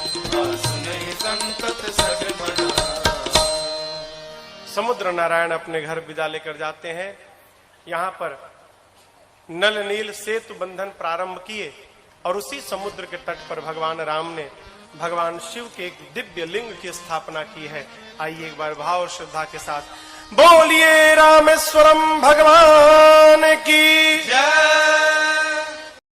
सुनहि संतत सठ मना। समुद्र नारायण अपने घर विदा लेकर जाते हैं। यहाँ पर नल नील सेतु बंधन प्रारंभ किए और उसी समुद्र के तट पर भगवान राम ने भगवान शिव के एक दिव्य लिंग की स्थापना की है। आइए एक बार भाव और श्रद्धा के साथ बोलिए रामेश्वरम भगवान